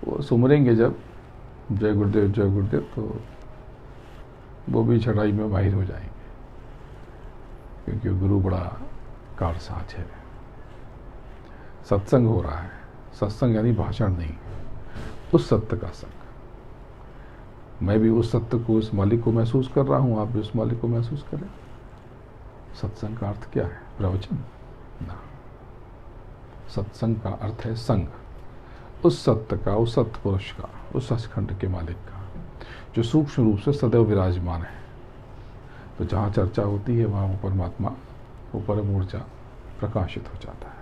वो सुमरेंगे जब जय गुरुदेव जय गुरुदेव, तो वो भी छटाई में माहिर हो जाएंगे, क्योंकि गुरु बड़ा कारसाज है। सत्संग हो रहा है। सत्संग यानी भाषण नहीं, उस सत्य का संग। मैं भी उस सत्य को, उस मालिक को महसूस कर रहा हूं, आप भी उस मालिक को महसूस करें। सत्संग का अर्थ क्या है? प्रवचन ना। सत्संग का अर्थ है संग, उस सत्य का, उस सत्य पुरुष का, उस सचखंड के मालिक का, जो सूक्ष्म रूप से सदैव विराजमान है। तो जहाँ चर्चा होती है वहाँ वो परमात्मा, वो परम ऊर्जा प्रकाशित हो जाता है।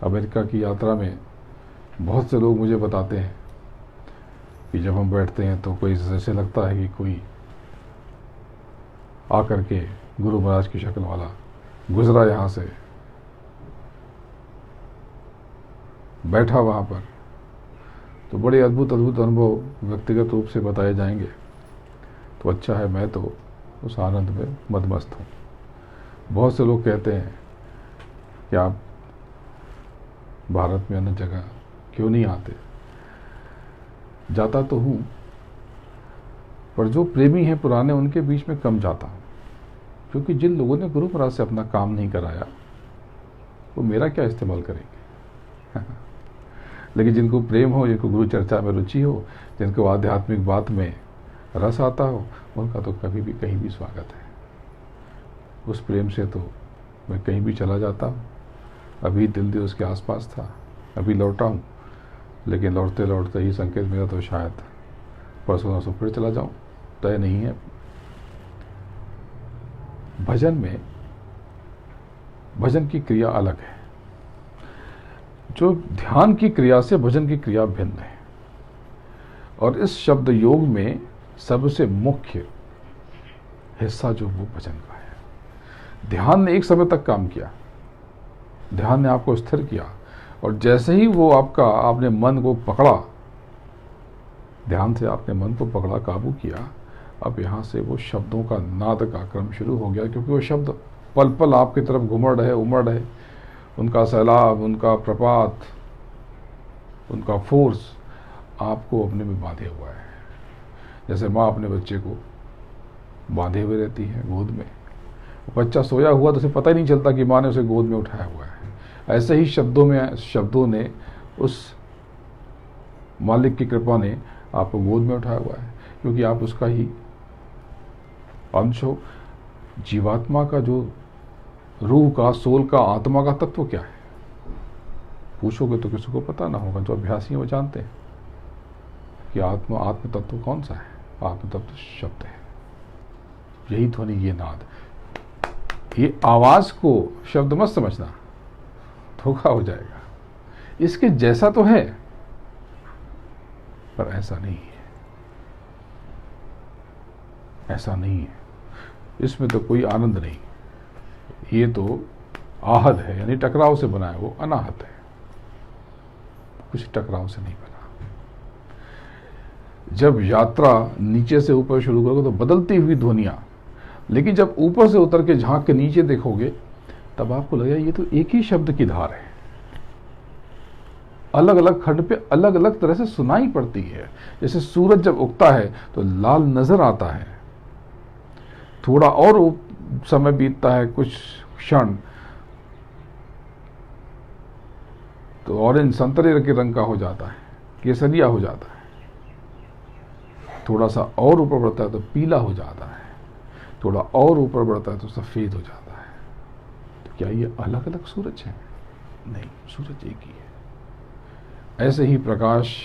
अमेरिका की यात्रा में बहुत से लोग मुझे बताते हैं कि जब हम बैठते हैं तो कोई जैसे लगता है कि कोई आकर के गुरु महाराज की शक्ल वाला गुजरा यहाँ से, बैठा वहाँ पर। तो बड़े अद्भुत अद्भुत अनुभव व्यक्तिगत रूप से बताए जाएंगे। तो अच्छा है, मैं तो उस आनंद में मदमस्त हूँ। बहुत से लोग कहते हैं कि आप भारत में अन्य जगह क्यों नहीं आते? जाता तो हूँ, पर जो प्रेमी हैं पुराने उनके बीच में कम जाता हूँ, क्योंकि जिन लोगों ने गुरु महाराज से अपना काम नहीं कराया वो मेरा क्या इस्तेमाल करेंगे? लेकिन जिनको प्रेम हो, जिनको गुरु चर्चा में रुचि हो, जिनको आध्यात्मिक बात में रस आता हो, उनका तो कभी भी कहीं भी स्वागत है। उस प्रेम से तो मैं कहीं भी चला जाता हूँ। अभी दिल्ली उसके आसपास था, अभी लौटा हूँ, लेकिन लौटते लौटते ही संकेत मिला तो शायद परसों नरसों फिर चला जाऊँ, तय नहीं है। भजन में भजन की क्रिया अलग है। जो ध्यान की क्रिया से भजन की क्रिया भिन्न है। और इस शब्द योग में सबसे मुख्य हिस्सा जो वो भजन का है। ध्यान ने एक समय तक काम किया, ध्यान ने आपको स्थिर किया, और जैसे ही वो आपने मन को पकड़ा, ध्यान से आपने मन को पकड़ा, काबू किया, अब यहाँ से वो शब्दों का नाद का क्रम शुरू हो गया, क्योंकि वो शब्द पल पल आपकी तरफ घुमड़ रहे, उमड़ रहे। उनका सैलाब, उनका प्रपात, उनका फोर्स आपको अपने में बांधे हुआ है। जैसे माँ अपने बच्चे को बांधे हुए रहती है गोद में। बच्चा सोया हुआ तो उसे पता ही नहीं चलता कि माँ ने उसे गोद में उठाया हुआ है। ऐसे ही शब्दों ने उस मालिक की कृपा ने आपको गोद में उठाया हुआ है, क्योंकि आप उसका ही अंश हो। जीवात्मा का जो रूह का, सोल का, आत्मा का तत्व क्या है, पूछोगे तो किसी को पता ना होगा। जो अभ्यासी हैं वो जानते हैं कि आत्म तत्व कौन सा है। आत्म तत्व शब्द है, यही ध्वनि, ये नाद। ये आवाज को शब्द मत समझना, धोखा हो जाएगा। इसके जैसा तो है पर ऐसा नहीं है, ऐसा नहीं है। इसमें तो कोई आनंद नहीं। ये तो आहत है, यानी टकराव से बना है, वो अनाहत है, कुछ टकराव से नहीं बना। जब यात्रा नीचे से ऊपर शुरू करोगे तो बदलती हुई ध्वनियां, लेकिन जब ऊपर से उतर के झांक के नीचे देखोगे तब आपको लगेगा ये तो एक ही शब्द की धार है। अलग अलग खंड पे अलग अलग तरह से सुनाई पड़ती है। जैसे सूरज जब उगता है तो लाल नजर आता है, थोड़ा और समय बीतता है, कुछ क्षण, तो ऑरेंज संतरे के रंग का हो जाता है, केसरिया हो जाता है। थोड़ा सा और ऊपर बढ़ता है तो पीला हो जाता है, थोड़ा और ऊपर बढ़ता है तो सफेद हो जाता है। तो क्या ये अलग अलग सूरज है? नहीं, सूरज एक ही है। ऐसे ही प्रकाश,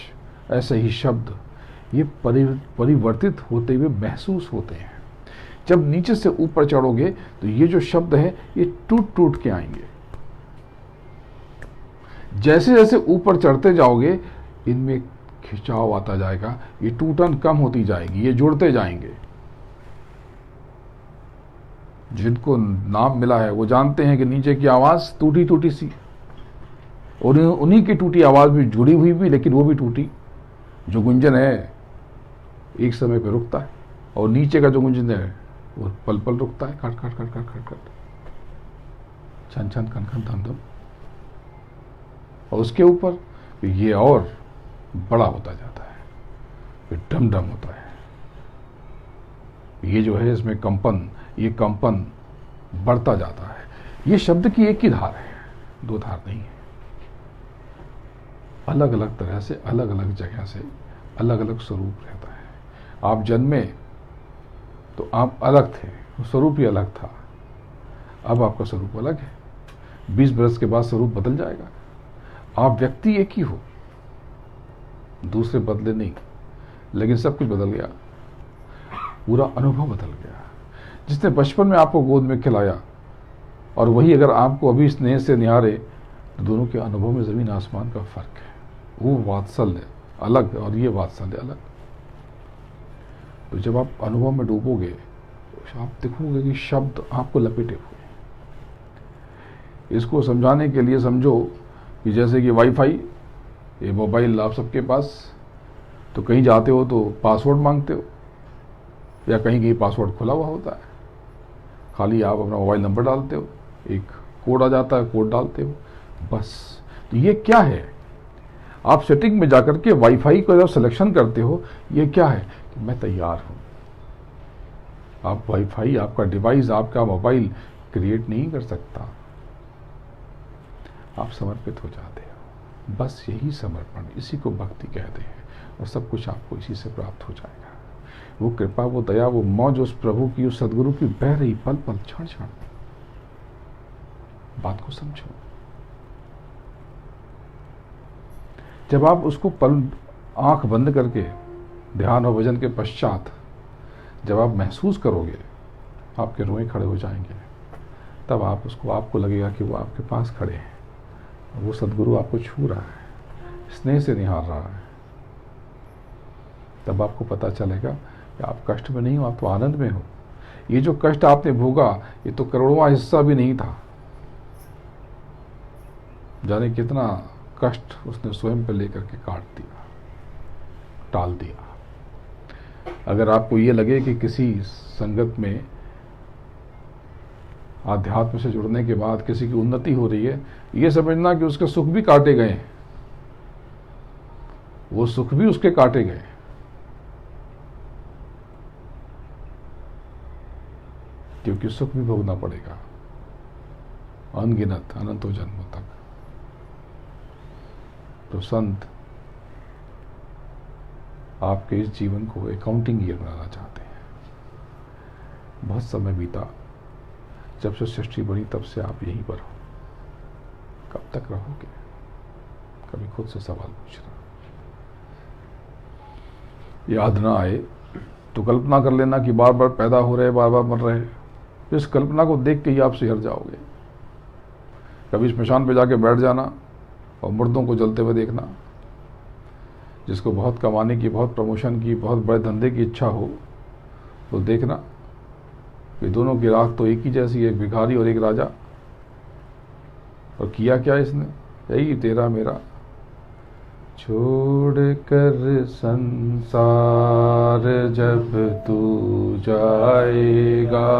ऐसे ही शब्द, ये परिवर्तित होते हुए महसूस होते हैं। जब नीचे से ऊपर चढ़ोगे तो ये जो शब्द है ये टूट टूट के आएंगे। जैसे जैसे ऊपर चढ़ते जाओगे इनमें खिंचाव आता जाएगा, ये टूटन कम होती जाएगी, ये जुड़ते जाएंगे। जिनको नाम मिला है वो जानते हैं कि नीचे की आवाज टूटी टूटी सी, और उन्हीं की टूटी आवाज भी जुड़ी हुई भी, लेकिन वो भी टूटी। जो गुंजन है एक समय पे रुकता है, और नीचे का जो गुंजन है वो पल पल रुकता है, खट खट खट खट खट खट, छन छन खन खन थम थम। और उसके ऊपर ये और बड़ा होता जाता है, फिर डम डम होता है। ये जो है इसमें कंपन, ये कंपन बढ़ता जाता है। ये शब्द की एक ही धार है, दो धार नहीं है। अलग अलग तरह से, अलग अलग जगह से अलग अलग स्वरूप रहता है। आप जन्मे तो आप अलग थे, स्वरूप ही अलग था। अब आपका स्वरूप अलग है। 20 बरस के बाद स्वरूप बदल जाएगा। आप व्यक्ति एक ही हो, दूसरे बदले नहीं, लेकिन सब कुछ बदल गया, पूरा अनुभव बदल गया। जिसने बचपन में आपको गोद में खिलाया और वही अगर आपको अभी स्नेह से निहारे तो दोनों के अनुभव में जमीन आसमान का फर्क है। वो वात्सल्य अलग और ये वात्सल्य अलग। तो जब आप अनुभव में डूबोगे तो आप देखोगे कि शब्द आपको लपेटे हुए। इसको समझाने के लिए समझो कि जैसे कि वाईफाई, ये मोबाइल आप सबके पास, तो कहीं जाते हो तो पासवर्ड मांगते हो, या कहीं कहीं पासवर्ड खुला हुआ होता है, खाली आप अपना मोबाइल नंबर डालते हो, एक कोड आ जाता है, कोड डालते हो, बस। तो ये क्या है? आप सेटिंग में जाकर के वाईफाई को जब सिलेक्शन करते हो, ये क्या है कि मैं तैयार हूं। आप वाईफाई, आपका डिवाइस, आपका मोबाइल क्रिएट नहीं कर सकता। आप समर्पित हो जाते हो, बस यही समर्पण, इसी को भक्ति कहते हैं, और सब कुछ आपको इसी से प्राप्त हो जाएगा। वो कृपा, वो दया, वो मौज उस प्रभु की, उस सदगुरु की बह रही पल पल, क्षण क्षण। बात को समझो। जब आप उसको पल आंख बंद करके ध्यान और भजन के पश्चात जब आप महसूस करोगे, आपके रोए खड़े हो जाएंगे। तब आप उसको, आपको लगेगा कि वो आपके पास खड़े हैं, वो सदगुरु आपको छू रहा है, स्नेह से निहार रहा है। तब आपको पता चलेगा कि आप कष्ट में नहीं हो, आप तो आनंद में हो। ये जो कष्ट आपने भोगा, ये तो करोड़वां हिस्सा भी नहीं था। जाने कितना कष्ट उसने स्वयं पे लेकर के काट दिया, टाल दिया। अगर आपको ये लगे कि किसी संगत में आध्यात्म से जुड़ने के बाद किसी की उन्नति हो रही है, ये समझना कि उसके सुख भी काटे गए, वो सुख भी उसके काटे गए। क्योंकि सुख भी भोगना पड़ेगा अनगिनत अनंतों जन्मों तक। तो संत आपके इस जीवन को अकाउंटिंग ईयर बनाना चाहते हैं। बहुत समय बीता, जब से सृष्टि बनी तब से आप यहीं पर हो, कब तक रहोगे? कभी खुद से सवाल पूछना। याद ना आए तो कल्पना कर लेना कि बार बार पैदा हो रहे, बार बार मर रहे। इस कल्पना को देख के ही आप सिहर जाओगे। कभी स्मशान पे जाके बैठ जाना और मुर्दों को जलते हुए देखना। जिसको बहुत कमाने की, बहुत प्रमोशन की, बहुत बड़े धंधे की इच्छा हो, तो देखना कि दोनों की राख तो एक ही जैसी है, एक भिखारी और एक राजा। और किया क्या इसने? यही तेरा मेरा। छोड़ कर संसार जब तू जाएगा,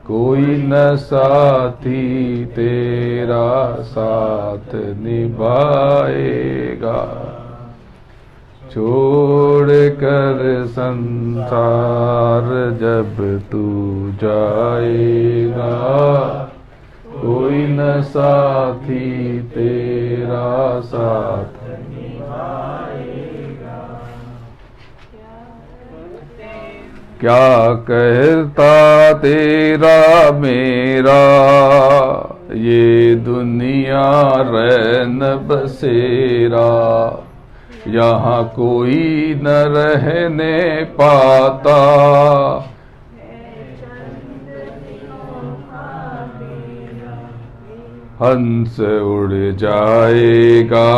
कोई न साथी तेरा साथ निभाएगा। छोड़ कर संसार जब तू जाएगा, कोई न साथी तेरा साथ निभाएगा। क्या कहता तेरा मेरा, ये दुनिया रैन बसेरा। यहाँ कोई न रहने पाता, हंस उड़ जाएगा,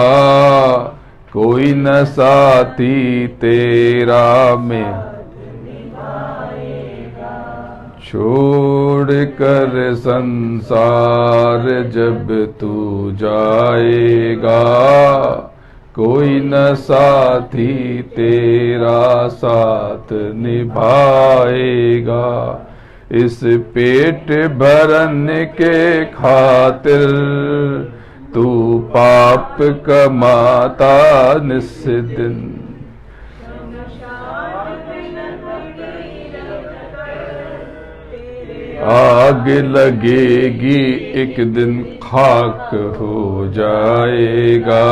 कोई न साथी तेरा में। छोड़ कर संसार जब तू जाएगा, कोई न साथी तेरा साथ निभाएगा। इस पेट भरन के खातिर तू पाप कमाता निस दिन। आग लगेगी एक दिन खाक हो जाएगा,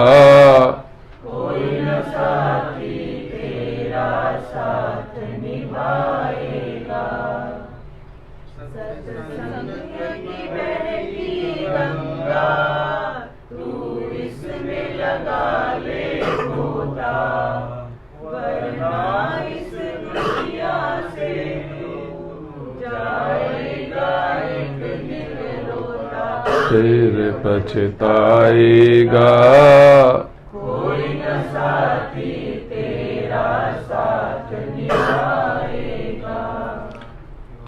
कोई न साथी तेरा साथ निभाएगा। सत्संग की बहती गंगा, तू इसमें लगा ले गोता, वरना इस दुनिया से जाएगा एक दिन रोता। फिर पछताएगा, कोई न साथी तेरा साथ निभाएगा।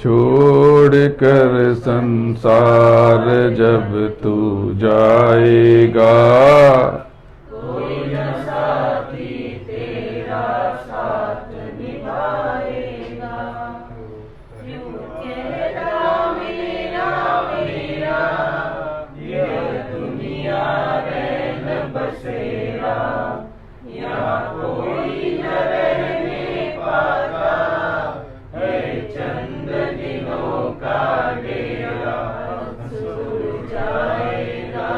छोड़ कर संसार जब तू जाएगा, कोई न साथी तेरा साथ निभाएगा। यूं कहता मेरा मेरा, यह दुनिया रैन बसेरा। यहाँ कोई न रहने पाता, है चंद दिनों का डेरा। सुर जाएगा,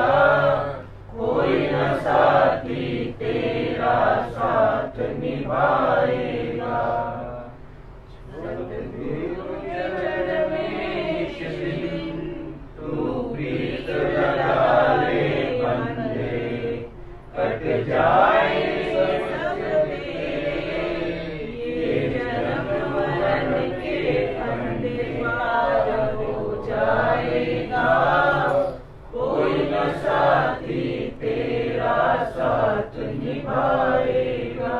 कोई न साथी तेरा साथ निभाएगा। सतगुरु चरण में शिव, तू प्रीत लगा ले बंदे। कट जाए सब तेरे, ये जन्म मरण के फंदे। पार हो जाएगा, कोई न साथी तेरा साथ निभाएगा।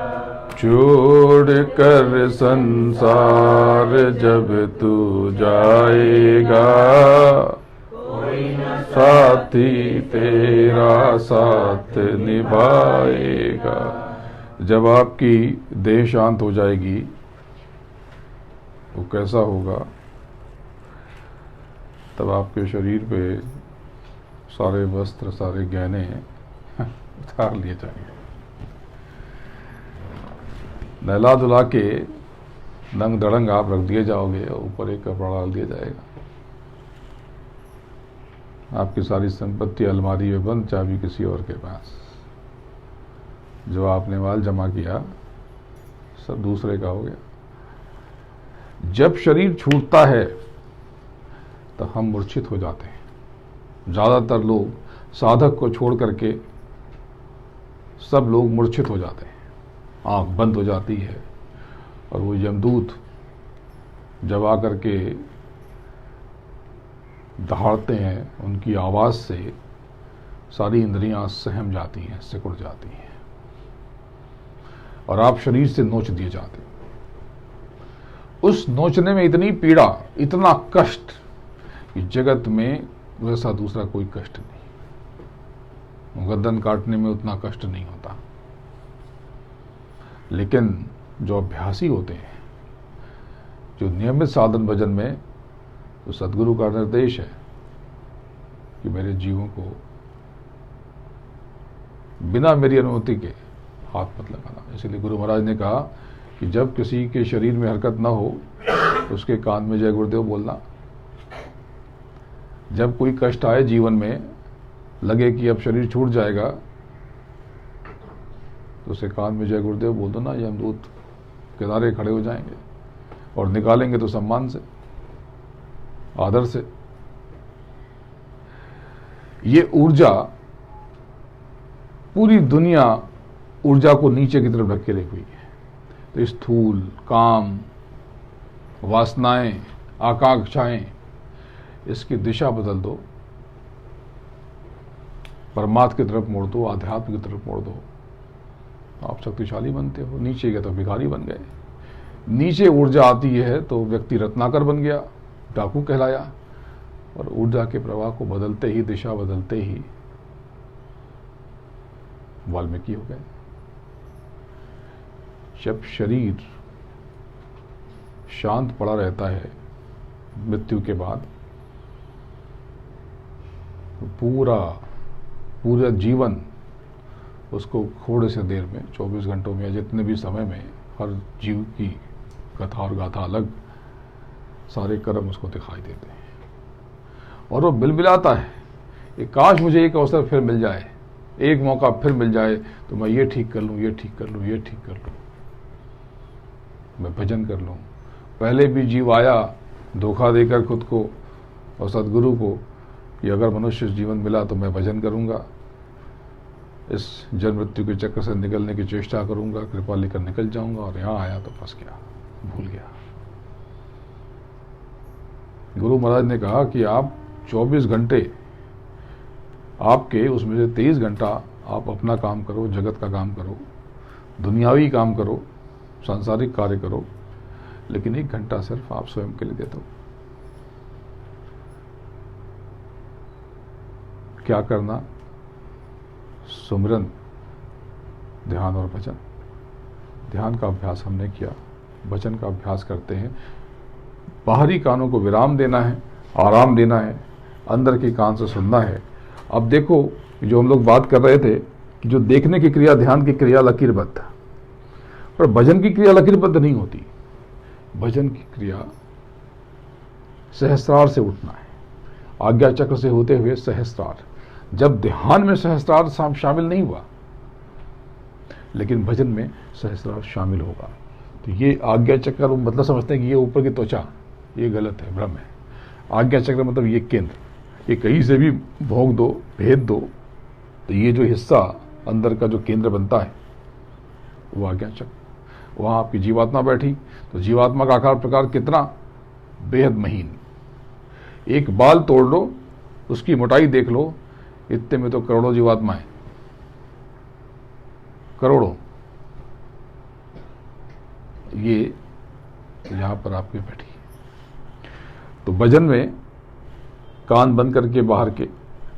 छोड़ कर संसार जब तू जाएगा, कोई न साथी तेरा साथ निभाएगा। जब आपकी देह शांत हो जाएगी, वो कैसा होगा? तब आपके शरीर पे सारे वस्त्र, सारे गहने उतार लिए जाएंगे। नहला धुला के नंग दड़ंग आप रख दिए जाओगे और ऊपर एक कपड़ा डाल दिया जाएगा। आपकी सारी संपत्ति अलमारी में बंद, चाबी किसी और के पास। जो आपने माल जमा किया सब दूसरे का हो गया। जब शरीर छूटता है तो हम मूर्छित हो जाते हैं। ज़्यादातर लोग साधक को छोड़ करके सब लोग मूर्छित हो जाते हैं, आंख बंद हो जाती है और वो यमदूत जब आकर के दहाड़ते हैं, उनकी आवाज़ से सारी इंद्रियां सहम जाती हैं, सिकुड़ जाती हैं और आप शरीर से नोच दिए जाते हैं। उस नोचने में इतनी पीड़ा, इतना कष्ट कि जगत में वैसा दूसरा कोई कष्ट नहीं। गर्दन काटने में उतना कष्ट नहीं होता। लेकिन जो अभ्यासी होते हैं, जो नियमित साधन भजन में, तो सदगुरु का निर्देश है कि मेरे जीवों को बिना मेरी अनुमति के हाथ मत लगाना। इसलिए गुरु महाराज ने कहा कि जब किसी के शरीर में हरकत ना हो तो उसके कान में जय गुरुदेव बोलना। जब कोई कष्ट आए जीवन में, लगे कि अब शरीर छूट जाएगा, तो उसे कान में जय गुरुदेव बोल दो ना, यमदूत किनारे खड़े हो जाएंगे और निकालेंगे तो सम्मान से, आदर से। ये ऊर्जा, पूरी दुनिया ऊर्जा को नीचे की तरफ धकेले हुई है। तो स्थूल काम, वासनाएं, आकांक्षाएं, इसकी दिशा बदल दो, परमात्मा की तरफ मोड़ दो, आध्यात्म की तरफ मोड़ दो, आप शक्तिशाली बनते हो। नीचे गए तो भिखारी बन गए। नीचे ऊर्जा आती है तो व्यक्ति रत्नाकर बन गया, डाकू कहलाया। और ऊर्जा के प्रवाह को बदलते ही, दिशा बदलते ही वाल्मीकि हो गए। जब शरीर शांत पड़ा रहता है मृत्यु के बाद, तो पूरा जीवन उसको थोड़े से देर में, 24 घंटों में या जितने भी समय में, हर जीव की कथा और गाथा अलग, सारे कर्म उसको दिखाई देते हैं और वो बिलबिलाता है कि काश मुझे एक अवसर फिर मिल जाए, एक मौका फिर मिल जाए तो मैं ये ठीक कर लूँ, ये ठीक कर लूँ, ये ठीक कर लूँ, मैं भजन कर लूँ। पहले भी जीव आया धोखा देकर खुद को और सदगुरु को कि अगर मनुष्य जीवन मिला तो मैं भजन करूँगा, इस जन्म मृत्यु के चक्कर से निकलने की चेष्टा करूँगा, कृपा लेकर निकल जाऊँगा, और यहाँ आया तो फंस गया, भूल गया। गुरु महाराज ने कहा कि आप 24 घंटे आपके, उसमें से 23 घंटा आप अपना काम करो, जगत का काम करो, दुनियावी काम करो, सांसारिक कार्य करो, लेकिन 1 घंटा सिर्फ आप स्वयं के लिए दे दो। क्या करना? सुमिरन, ध्यान और भजन। ध्यान का अभ्यास हमने किया, भजन का अभ्यास करते हैं। बाहरी कानों को विराम देना है, आराम देना है, अंदर के कान से सुनना है। अब देखो, जो हम लोग बात कर रहे थे कि जो देखने की क्रिया, ध्यान की क्रिया लकीरबद्ध, पर भजन की क्रिया लकीरबद्ध नहीं होती। भजन की क्रिया सहस्त्रार से उठना है, आज्ञा चक्र से होते हुए सहस्त्रार। जब ध्यान में सहस्त्रार शामिल नहीं हुआ, लेकिन भजन में सहस्त्रार शामिल होगा। तो ये आज्ञा चक्र मतलब समझते हैं कि ये ऊपर की त्वचा, ये गलत है, भ्रम है। आज्ञा चक्र मतलब ये केंद्र, ये कहीं से भी भोग दो, भेद दो, तो ये जो हिस्सा अंदर का जो केंद्र बनता है वो आज्ञा चक्र। वहाँ आपकी जीवात्मा बैठी, तो जीवात्मा का आकार प्रकार कितना बेहद महीन। एक बाल तोड़ लो, उसकी मोटाई देख लो, इतने में तो करोड़ों जीवात्माएं, करोड़ों। ये यहां पर आपकी बैठी। तो भजन में कान बंद करके, बाहर के,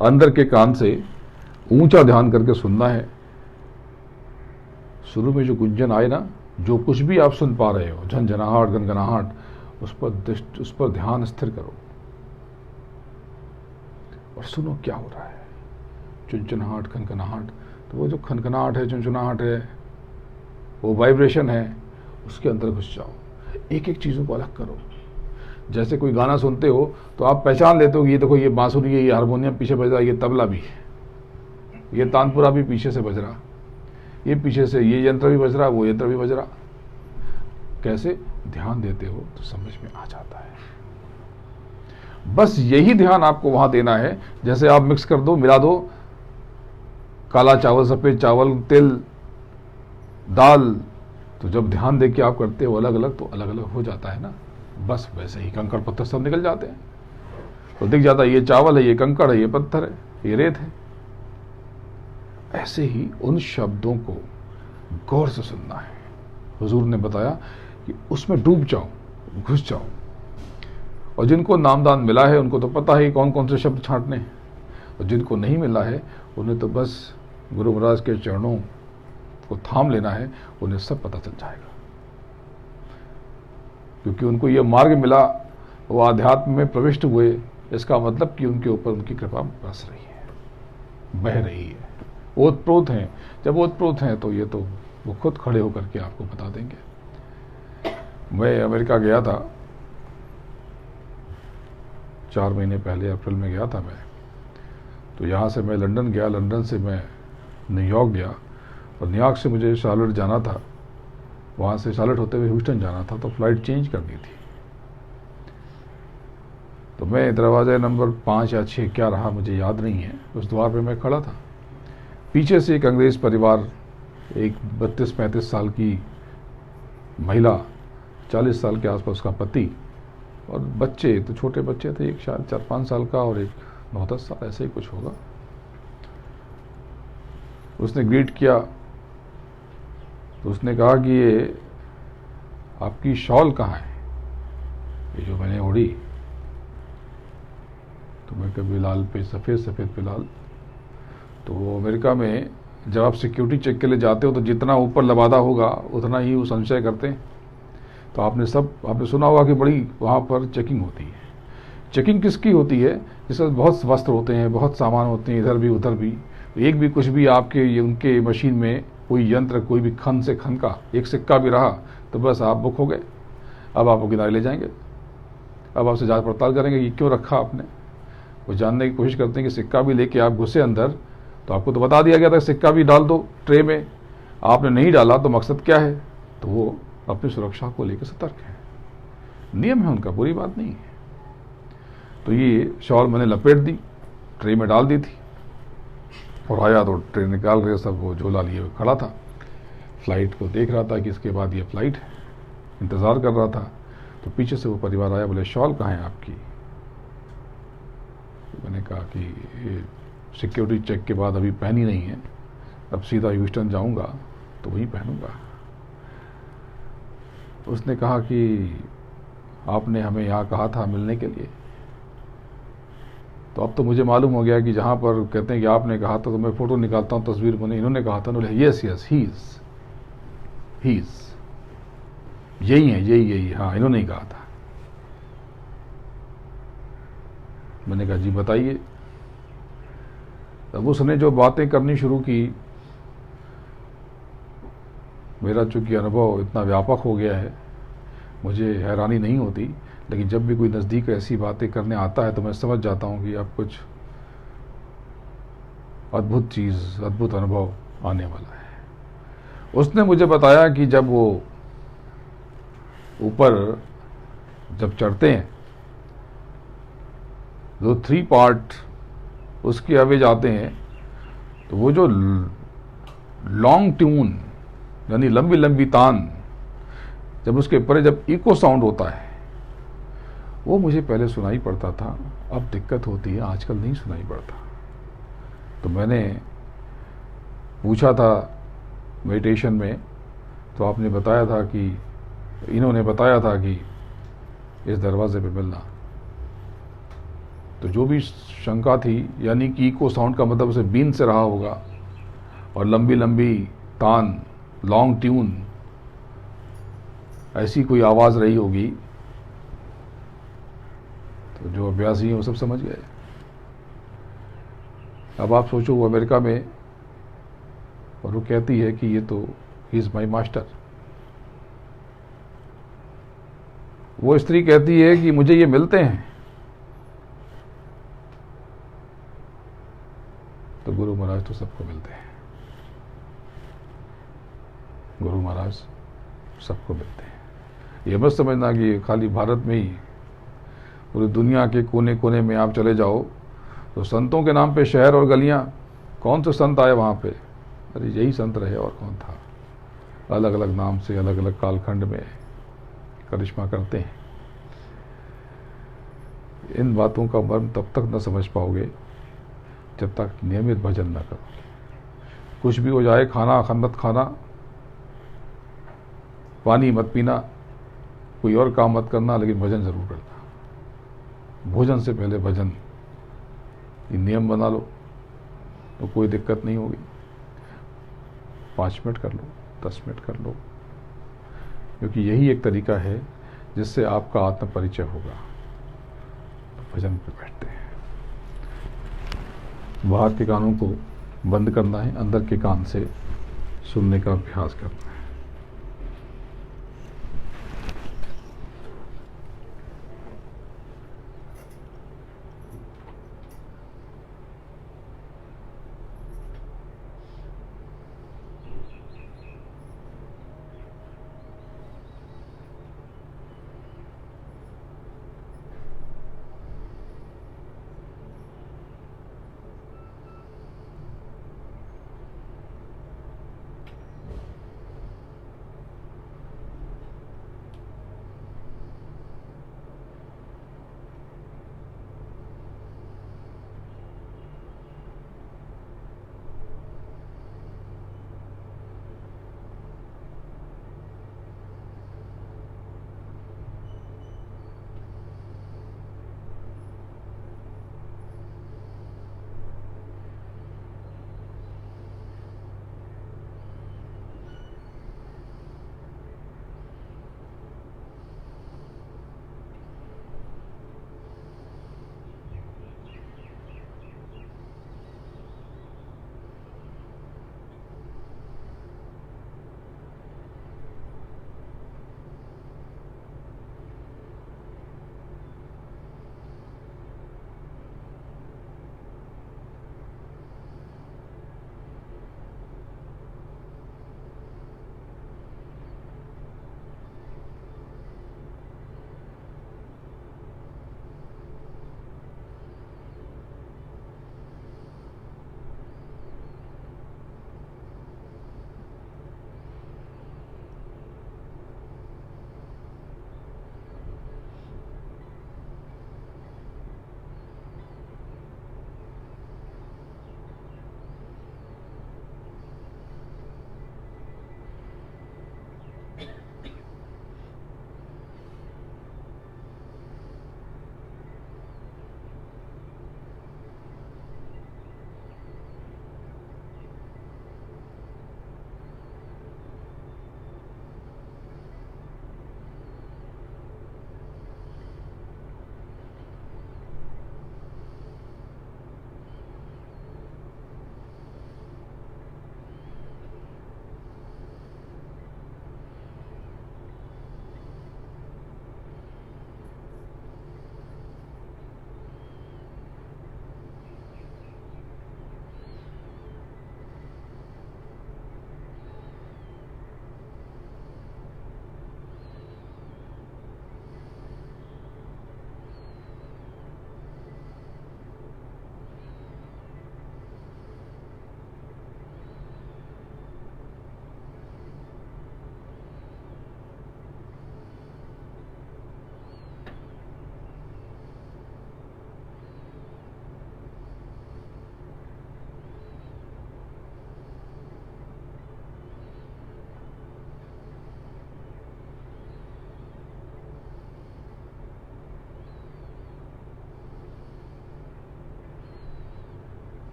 अंदर के कान से ऊंचा ध्यान करके सुनना है। शुरू में जो गुंजन आए ना, जो कुछ भी आप सुन पा रहे हो, झनझनाहट, गनगनाहट, उस पर ध्यान स्थिर करो और सुनो क्या हो रहा है। चुनचुनाहट, खनखनाहट, तो वो जो खनखनाहट है, चुनचुनाहट है, वो वाइब्रेशन है, उसके अंदर घुस जाओ। एक एक चीज़ों को अलग करो। जैसे कोई गाना सुनते हो तो आप पहचान लेते हो कि ये देखो ये बांसुरी है, ये हारमोनियम पीछे बज रहा है, ये तबला भी है, ये तानपुरा भी पीछे से बज रहा, ये पीछे से ये यंत्र भी बज रहा, वो यंत्र भी बज रहा। कैसे ध्यान देते हो तो समझ में आ जाता है। बस यही ध्यान आपको वहां देना है। जैसे आप मिक्स कर दो, मिला दो, काला चावल, सफेद चावल, तेल, दाल, तो जब ध्यान दे के आप करते हो अलग अलग, तो अलग अलग हो जाता है ना। बस वैसे ही कंकड़ पत्थर सब निकल जाते हैं, तो दिख जाता है ये चावल है, ये कंकड़ है, ये पत्थर है, ये रेत है। ऐसे ही उन शब्दों को गौर से सुनना है। हुजूर ने बताया कि उसमें डूब जाओ, घुस जाओ। और जिनको नामदान मिला है उनको तो पता है कौन कौन से शब्द छांटने हैं, और जिनको नहीं मिला है उन्हें तो बस गुरु महाराज के चरणों को थाम लेना है, उन्हें सब पता चल जाएगा। क्योंकि उनको ये मार्ग मिला, वो आध्यात्म में प्रविष्ट हुए, इसका मतलब कि उनके ऊपर उनकी कृपा बरस रही है, बह रही है, ओतप्रोत हैं। जब ओतप्रोत हैं तो ये तो वो खुद खड़े होकर के आपको बता देंगे। मैं अमेरिका गया था 4 महीने पहले, अप्रैल में गया था मैं। तो यहाँ से मैं लंदन गया, लंदन से मैं न्यूयॉर्क गया, और न्यूयॉर्क से मुझे शार्लेट जाना था, वहाँ से शार्लेट होते हुए ह्यूस्टन जाना था, तो फ्लाइट चेंज करनी थी। तो मैं दरवाजे नंबर 5 या 6 क्या रहा मुझे याद नहीं है, उस द्वार पे मैं खड़ा था। पीछे से एक अंग्रेज परिवार, एक 32-35 साल की महिला, 40 साल के आसपास उसका पति, और बच्चे, तो छोटे बच्चे थे, एक शायद 4-5 साल का और एक 9-10 साल, ऐसे ही कुछ होगा। उसने ग्रीट किया, तो उसने कहा कि ये आपकी शॉल कहाँ है, ये जो मैंने ओढ़ी। तो मैं कभी लाल पे सफ़ेद, सफ़ेद पे लाल। तो वो अमेरिका में जब आप सिक्योरिटी चेक के लिए जाते हो तो जितना ऊपर लबादा होगा उतना ही वो संशय करते हैं। तो आपने सुना होगा कि बड़ी वहाँ पर चेकिंग होती है। चेकिंग किसकी होती है? जिसमें बहुत वस्त्र होते हैं, बहुत सामान होते हैं, इधर भी उधर भी। एक भी कुछ भी आपके उनके मशीन में कोई यंत्र, कोई भी खन से खन का एक सिक्का भी रहा तो बस आप बुक हो गए। अब आपको किनारे ले जाएंगे, अब आपसे जांच पड़ताल करेंगे कि क्यों रखा आपने। वो जानने की कोशिश करते हैं कि सिक्का भी लेके आप घुसे अंदर, तो आपको तो बता दिया गया था सिक्का भी डाल दो ट्रे में, आपने नहीं डाला तो मकसद क्या है। तो वो अपनी सुरक्षा को लेकर सतर्क है, नियम है उनका, बुरी बात नहीं है। तो ये शॉल मैंने लपेट दी, ट्रे में डाल दी थी, और आया तो ट्रे निकाल रहे सब, वो झोला लिए हुए खड़ा था, फ्लाइट को देख रहा था कि इसके बाद ये फ्लाइट है, इंतज़ार कर रहा था। तो पीछे से वो परिवार आया, बोले शॉल कहाँ है आपकी। मैंने कहा कि ये सिक्योरिटी चेक के बाद अभी पहनी नहीं है, अब सीधा ह्यूस्टन जाऊंगा तो वहीं पहनूंगा। उसने कहा कि आपने हमें यहाँ कहा था मिलने के लिए, तो अब तो मुझे मालूम हो गया कि जहाँ पर कहते हैं कि आपने कहा था, तो मैं फ़ोटो निकालता हूँ, तस्वीर बने, इन्होंने कहा था। बोले यस यस ही इज़, यही है, यही, हाँ इन्होंने ही कहा था। मैंने कहा जी बताइए। तब उसने जो बातें करनी शुरू की, मेरा चूंकि अनुभव इतना व्यापक हो गया है, मुझे हैरानी नहीं होती, लेकिन जब भी कोई नज़दीक ऐसी बातें करने आता है तो मैं समझ जाता हूँ कि अब कुछ अद्भुत चीज़, अद्भुत अनुभव आने वाला है। उसने मुझे बताया कि जब वो ऊपर जब चढ़ते हैं, जो 3 पार्ट उसके अवे जाते हैं, तो वो जो लॉन्ग ट्यून यानी लंबी लंबी तान, जब उसके परे जब इको साउंड होता है, वो मुझे पहले सुनाई पड़ता था, अब दिक्कत होती है, आजकल नहीं सुनाई पड़ता। तो मैंने पूछा था मेडिटेशन में, तो आपने बताया था कि, इन्होंने बताया था कि इस दरवाजे पे मिलना। तो जो भी शंका थी, यानी कि इको साउंड का मतलब उसे बीन से रहा होगा, और लंबी लंबी तान, लॉन्ग ट्यून, ऐसी कोई आवाज़ रही होगी, तो जो अभ्यासी हैं वो सब समझ गए। अब आप सोचो वो अमेरिका में, और वो कहती है कि ये तो ही इज़ माई मास्टर। वो स्त्री कहती है कि मुझे ये मिलते हैं। तो गुरु महाराज तो सबको मिलते हैं, गुरु महाराज सबको मिलते हैं। ये मत समझना कि खाली भारत में ही, पूरी दुनिया के कोने कोने में आप चले जाओ तो संतों के नाम पे शहर और गलियां, कौन से संत आए वहाँ पे? अरे यही संत रहे और कौन था। अलग अलग नाम से अलग अलग कालखंड में करिश्मा करते हैं। इन बातों का मर्म तब तक न समझ पाओगे जब तक नियमित भजन न करोगे। कुछ भी हो जाए, खाना मत खाना, पानी मत पीना, कोई और काम मत करना, लेकिन भजन जरूर करना। भोजन से पहले भजन, ये नियम बना लो तो कोई दिक्कत नहीं होगी। 5 मिनट कर लो, 10 मिनट कर लो, क्योंकि यही एक तरीका है जिससे आपका आत्म परिचय होगा। तो भजन पे बैठते हैं। बाहर के कानों को बंद करना है, अंदर के कान से सुनने का अभ्यास करना है।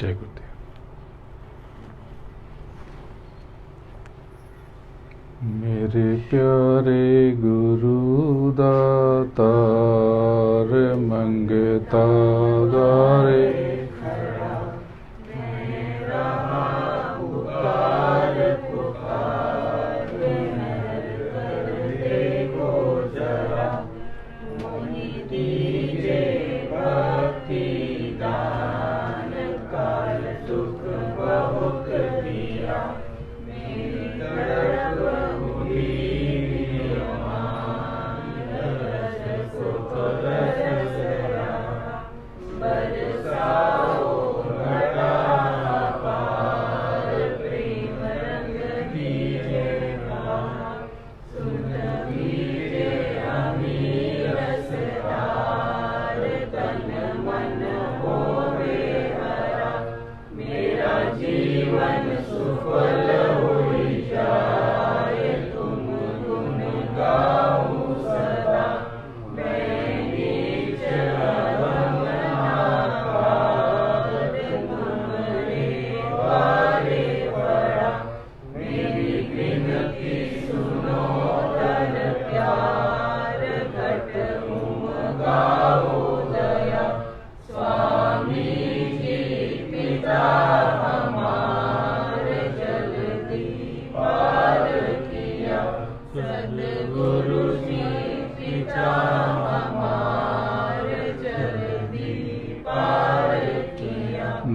जय गुरुदेव। मेरे प्यारे गुरु दातार मंगता द्वारे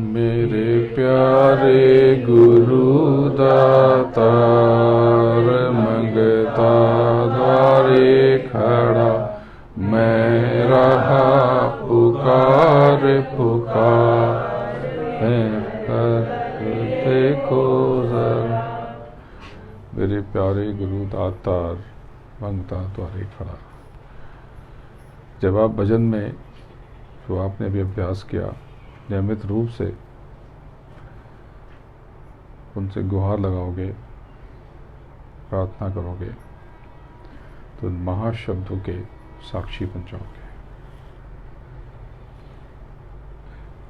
मेरे प्यारे गुरु दातार मंगता द्वारे खड़ा मैं रहा पुकार पुकार देखो जरा। मेरे प्यारे गुरु दातार मंगता द्वारे खड़ा। जब आप भजन में जो आपने भी अभ्यास किया नियमित रूप से उनसे गुहार लगाओगे, प्रार्थना करोगे तो उन महाशब्दों के साक्षी बन जाओगे।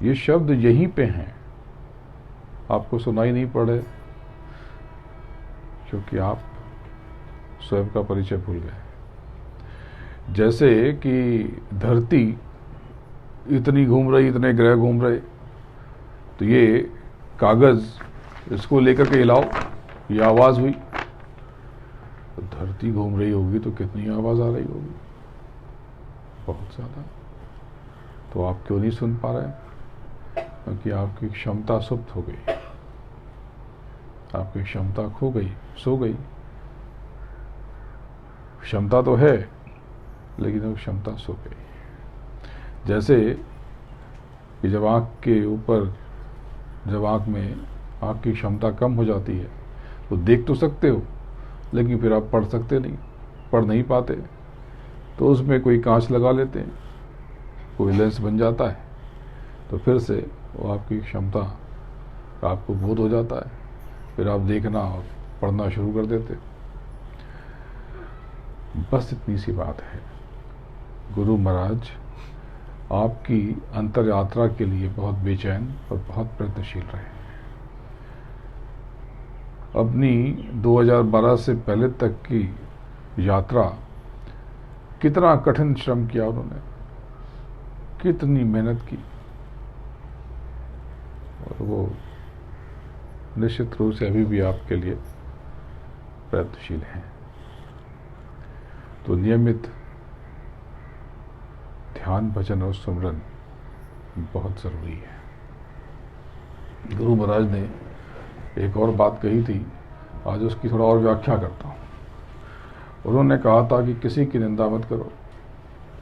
ये शब्द यहीं पे हैं, आपको सुनाई नहीं पड़े क्योंकि आप स्वयं का परिचय भूल गए। जैसे कि धरती इतनी घूम रही, इतने ग्रह घूम रहे, तो ये कागज इसको लेकर के हिलाओ, ये आवाज हुई, तो धरती घूम रही होगी तो कितनी आवाज आ रही होगी, बहुत ज्यादा। तो आप क्यों नहीं सुन पा रहे? क्योंकि आपकी क्षमता सुप्त हो गई, आपकी क्षमता खो गई, सो गई। क्षमता तो है लेकिन वो क्षमता सो गई। जैसे कि जब आँख के ऊपर, जब आँख की क्षमता कम हो जाती है तो देख तो सकते हो लेकिन फिर आप पढ़ सकते नहीं, पढ़ नहीं पाते, तो उसमें कोई कांच लगा लेते हैं, कोई लेंस बन जाता है, तो फिर से वो आपकी क्षमता का आपको बोध हो जाता है, फिर आप देखना और पढ़ना शुरू कर देते। बस इतनी सी बात है। गुरु महाराज आपकी अंतर यात्रा के लिए बहुत बेचैन और बहुत प्रयत्नशील रहे। अपनी 2012 से पहले तक की यात्रा कितना कठिन श्रम किया उन्होंने, कितनी मेहनत की, और वो निश्चित रूप से अभी भी आपके लिए प्रयत्नशील हैं। तो नियमित ध्यान, भजन और सुमरन बहुत जरूरी है। गुरु महाराज ने एक और बात कही थी, आज उसकी थोड़ा और व्याख्या करता हूँ। उन्होंने कहा था कि किसी की निंदा मत करो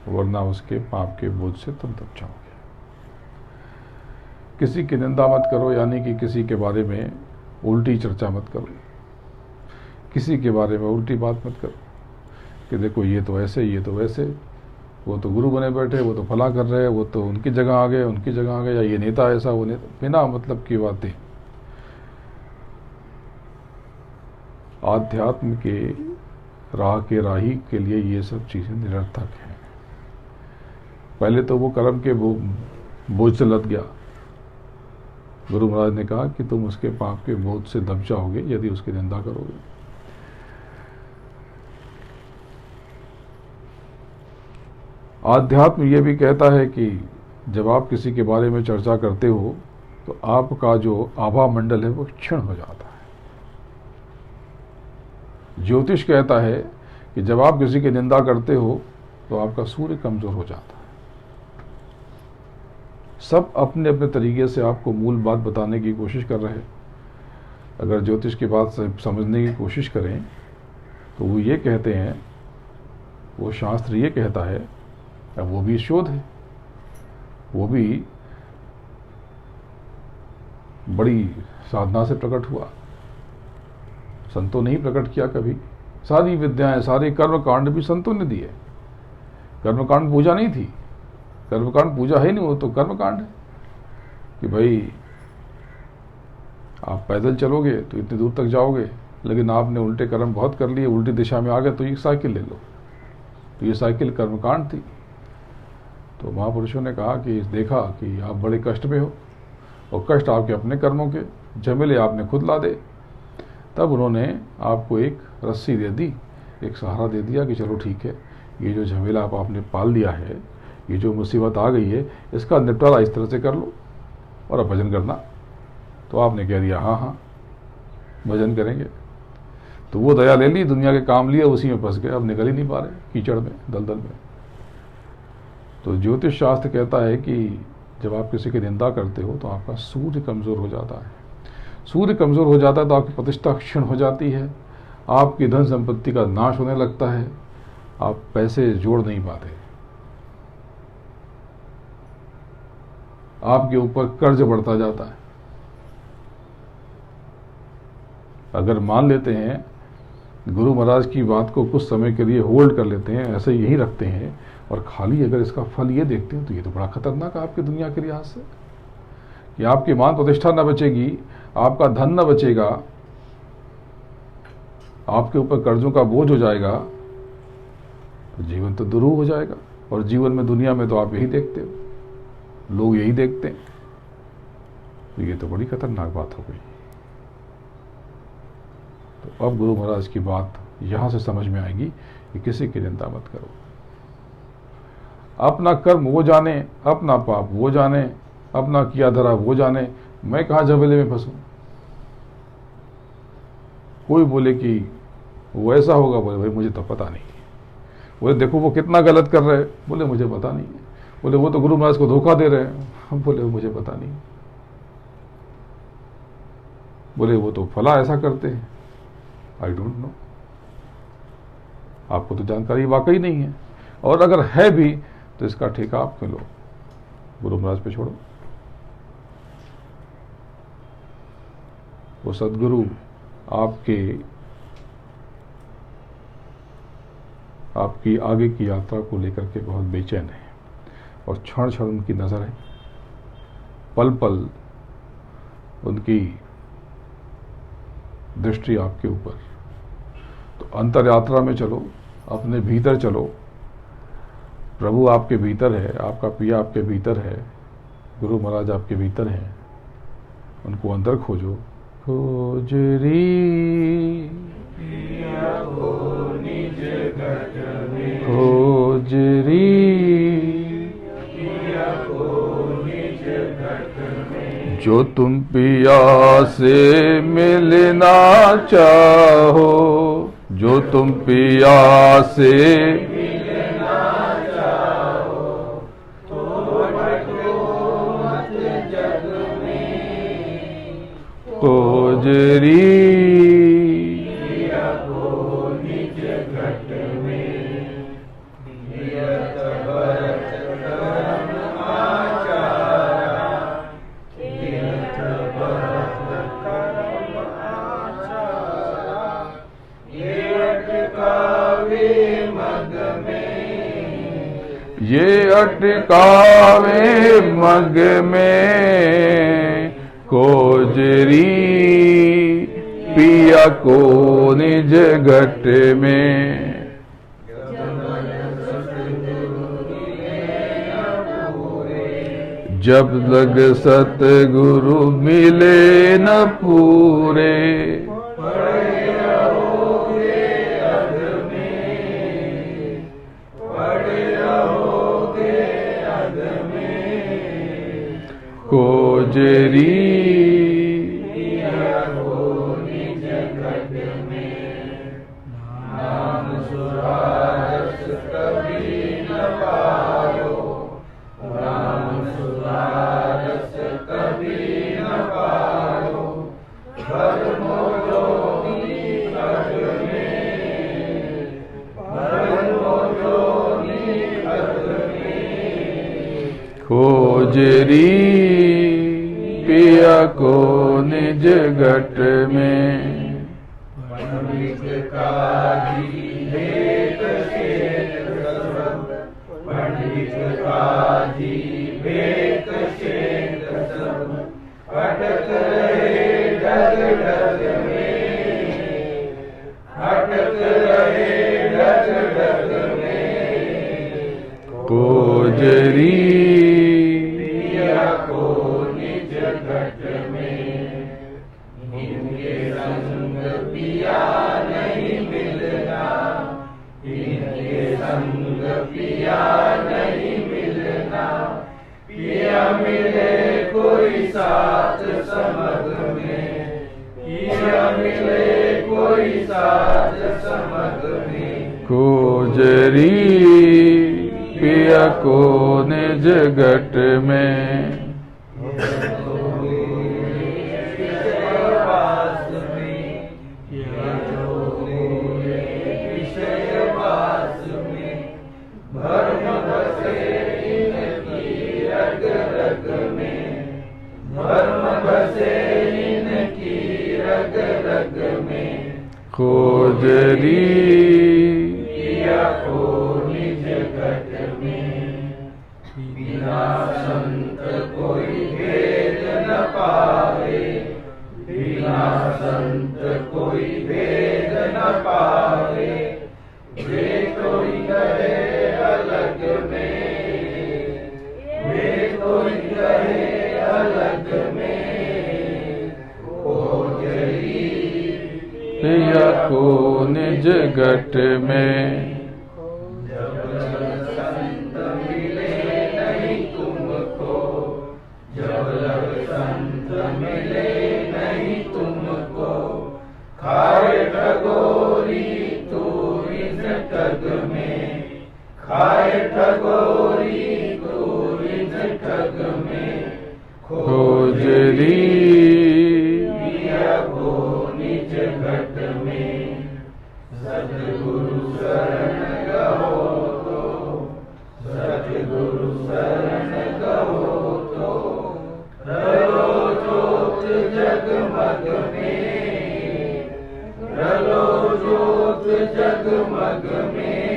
वरना उसके पाप के बोझ से तुम दब जाओगे। किसी की निंदा मत करो यानी कि किसी के बारे में उल्टी चर्चा मत करो, किसी के बारे में उल्टी बात मत करो कि देखो ये तो ऐसे, ये तो वैसे, वो तो गुरु बने बैठे, वो तो फला कर रहे हैं, वो तो उनकी जगह आ गए, उनकी जगह आ गए, या ये नेता ऐसा, वो नेता, बिना मतलब की बातें। आध्यात्म के राह के राही के लिए ये सब चीजें निरर्थक हैं। पहले तो वो कर्म के बोझ से लद गया, गुरु महाराज ने कहा कि तुम उसके पाप के बोझ से दब जाओगे यदि उसकी निंदा करोगे। आध्यात्म ये भी कहता है कि जब आप किसी के बारे में चर्चा करते हो तो आपका जो आभा मंडल है वो क्षीण हो जाता है। ज्योतिष कहता है कि जब आप किसी की निंदा करते हो तो आपका सूर्य कमजोर हो जाता है। सब अपने अपने तरीके से आपको मूल बात बताने की कोशिश कर रहे हैं। अगर ज्योतिष की बात समझने की कोशिश करें तो वो ये कहते हैं, वो शास्त्र ये कहता है, अब वो भी शोध है, वो भी बड़ी साधना से प्रकट हुआ, संतों ने ही प्रकट किया कभी। सारी विद्याएं, सारे कर्म कांड भी संतों ने दिए। कर्मकांड पूजा नहीं थी, कर्मकांड पूजा है नहीं, वो तो कर्मकांड है कि भाई आप पैदल चलोगे तो इतनी दूर तक जाओगे, लेकिन आपने उल्टे कर्म बहुत कर लिए, उल्टी दिशा में आ गए तो एक साइकिल ले लो। तो ये साइकिल कर्मकांड थी। तो महापुरुषों ने कहा कि देखा कि आप बड़े कष्ट में हो और कष्ट आपके अपने कर्मों के, झमेले आपने खुद ला दे। तब उन्होंने आपको एक रस्सी दे दी, एक सहारा दे दिया कि चलो ठीक है, ये जो झमेला आपने पाल लिया है, ये जो मुसीबत आ गई है, इसका निपटारा इस तरह से कर लो और अब भजन करना। तो आपने कह दिया हाँ हाँ भजन करेंगे। तो वो दया ले ली, दुनिया के काम लिए, उसी में फंस गए, अब निकल ही नहीं पा रहे, कीचड़ में, दलदल में। तो ज्योतिष शास्त्र कहता है कि जब आप किसी की निंदा करते हो तो आपका सूर्य कमज़ोर हो जाता है। सूर्य कमज़ोर हो जाता है तो आपकी प्रतिष्ठा क्षीण हो जाती है, आपकी धन संपत्ति का नाश होने लगता है, आप पैसे जोड़ नहीं पाते, आपके ऊपर कर्ज बढ़ता जाता है। अगर मान लेते हैं गुरु महाराज की बात को कुछ समय के लिए होल्ड कर लेते हैं, ऐसे यही रखते हैं, और खाली अगर इसका फल ये देखते हैं तो ये तो बड़ा खतरनाक है आपकी दुनिया के लिहाज से कि आपकी मान प्रतिष्ठा न बचेगी, आपका धन न बचेगा, आपके ऊपर कर्जों का बोझ हो जाएगा, तो जीवन तो दुरूह हो जाएगा। और जीवन में, दुनिया में तो आप यही देखते हो, लोग यही देखते हैं। तो ये तो बड़ी खतरनाक बात हो गई। तो अब गुरु महाराज की बात यहां से समझ में आएगी कि किसी की निंदा मत करो। अपना कर्म वो जाने, अपना पाप वो जाने, अपना किया धरा वो जाने, मैं कहाँ झमेले में फंसूं। कोई बोले कि वो ऐसा होगा, बोले भाई मुझे तो पता नहीं। बोले देखो वो कितना गलत कर रहे हैं, बोले मुझे पता नहीं। बोले वो तो गुरु महाराज को धोखा दे रहे हैं, बोले मुझे पता नहीं। बोले वो तो फला ऐसा करते हैं, आई डोंट नो। आपको तो जानकारी वाकई नहीं है, और अगर है भी तो इसका ठेका आप क्यों लो, गुरु महाराज पे छोड़ो। वो सदगुरु आपकी आगे की यात्रा को लेकर के बहुत बेचैन है, और क्षण क्षण उनकी नजर है, पल पल उनकी दृष्टि आपके ऊपर। तो अंतर यात्रा में चलो, अपने भीतर चलो। प्रभु आपके भीतर है, आपका पिया आपके भीतर है, गुरु महाराज आपके भीतर हैं, उनको अंदर खोजो। खोज री खोज री जो तुम पिया से मिलना चाहो, जो तुम पिया से खोजरी ये अटकावे मग में, खोजरी पिया को निज घट में। जब लग सतगुरु मिले न पूरे, पड़े रहोगे अध में, पड़े रहोगे अध में। कोजरी पिया को निज घट में, नाम सुधारस कभी न पायो, नाम सुधारस कभी न पायो। भरमो जोनी घट में, भरमो जोनी घट में। खोजरी पिया को निज घट में, पंडित काजी भेद क्षेत्र सब, पंडित काजी भेद क्षेत्र सब। अटक रहे ढग ढग में, अटक रहे ढग ढग में। कोजरी पिया को निज घट में, इनके संग पिया नहीं मिलना, इनके संग पिया नहीं मिलना। पिया मिले कोई साथ समग में, पिया मिले कोई साथ समग में। कोजरी पिया को निज घट में, विषयवास में, विषयवास में। भरम बसे इनकी रग रग में, भरम बसे इनकी रग रग में। खोजरी पिया को निज घट में, बिना संत कोई भेद न पावे, बिना संत कोई भेद न पावे। वे कोई कहे अलग में, वे कोई कहे अलग में। कोजरी पिया को निज घट में, जब लग संत मिले नहीं तुमको, जब लग संत मिले नहीं तुमको। खाए ठगोरी तू इस ठग में, खाए ठगोरी तू इस ठग में। खोजरी पिया को निज घट में, सतगुरु शरण गहो तो, सतगुरु शरण गहो तो। रलो जोत जगमग में, रलो जोत जगमग में।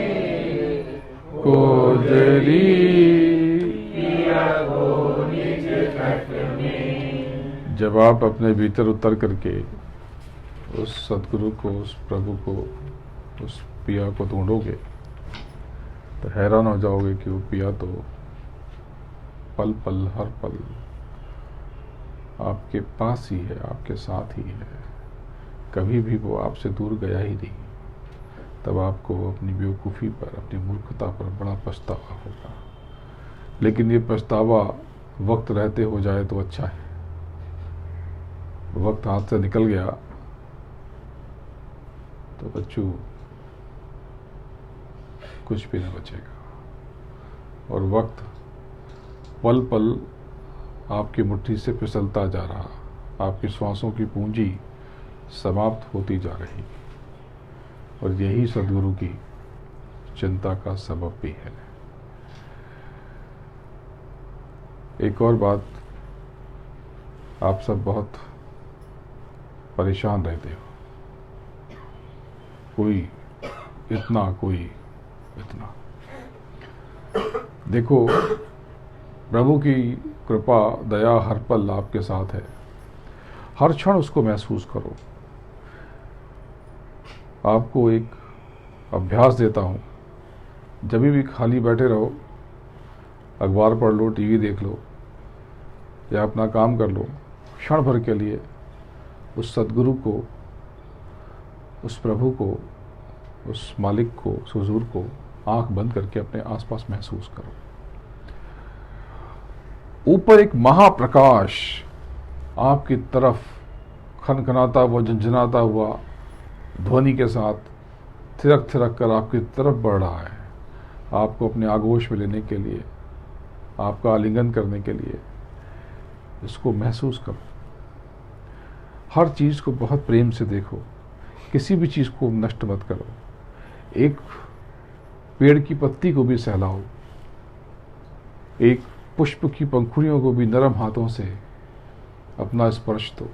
कोजरी पिया को निज घट में। जब आप अपने भीतर उतर करके उस सदगुरु को, उस प्रभु को, उस पिया को ढूंढोगे तो हैरान हो जाओगे कि वो पिया तो पल पल हर पल आपके पास ही है, आपके साथ ही है। कभी भी वो आपसे दूर गया ही नहीं। तब आपको अपनी बेवकूफ़ी पर, अपनी मूर्खता पर बड़ा पछतावा होगा। लेकिन ये पछतावा वक्त रहते हो जाए तो अच्छा है। वक्त हाथ से निकल गया तो बच्चू कुछ भी न बचेगा। और वक्त पल पल आपकी मुट्ठी से फिसलता जा रहा, आपकी श्वासों की पूंजी समाप्त होती जा रही। और यही सद्गुरु की चिंता का सबब भी है। एक और बात, आप सब बहुत परेशान रहते हो, कोई इतना, कोई इतना। देखो, प्रभु की कृपा दया हर पल आपके साथ है। हर क्षण उसको महसूस करो। आपको एक अभ्यास देता हूँ, जब भी खाली बैठे रहो, अखबार पढ़ लो, टीवी देख लो, या अपना काम कर लो, क्षण भर के लिए उस सद्गुरु को, उस प्रभु को, उस मालिक को, उस हुजूर को आंख बंद करके अपने आसपास महसूस करो। ऊपर एक महाप्रकाश आपकी तरफ खनखनाता हुआ, झंझनाता हुआ ध्वनि के साथ थिरक थिरक कर आपकी तरफ बढ़ रहा है, आपको अपने आगोश में लेने के लिए, आपका आलिंगन करने के लिए। इसको महसूस करो। हर चीज़ को बहुत प्रेम से देखो, किसी भी चीज़ को नष्ट मत करो। एक पेड़ की पत्ती को भी सहलाओ, एक पुष्प की पंखुड़ियों को भी नरम हाथों से अपना स्पर्श दो।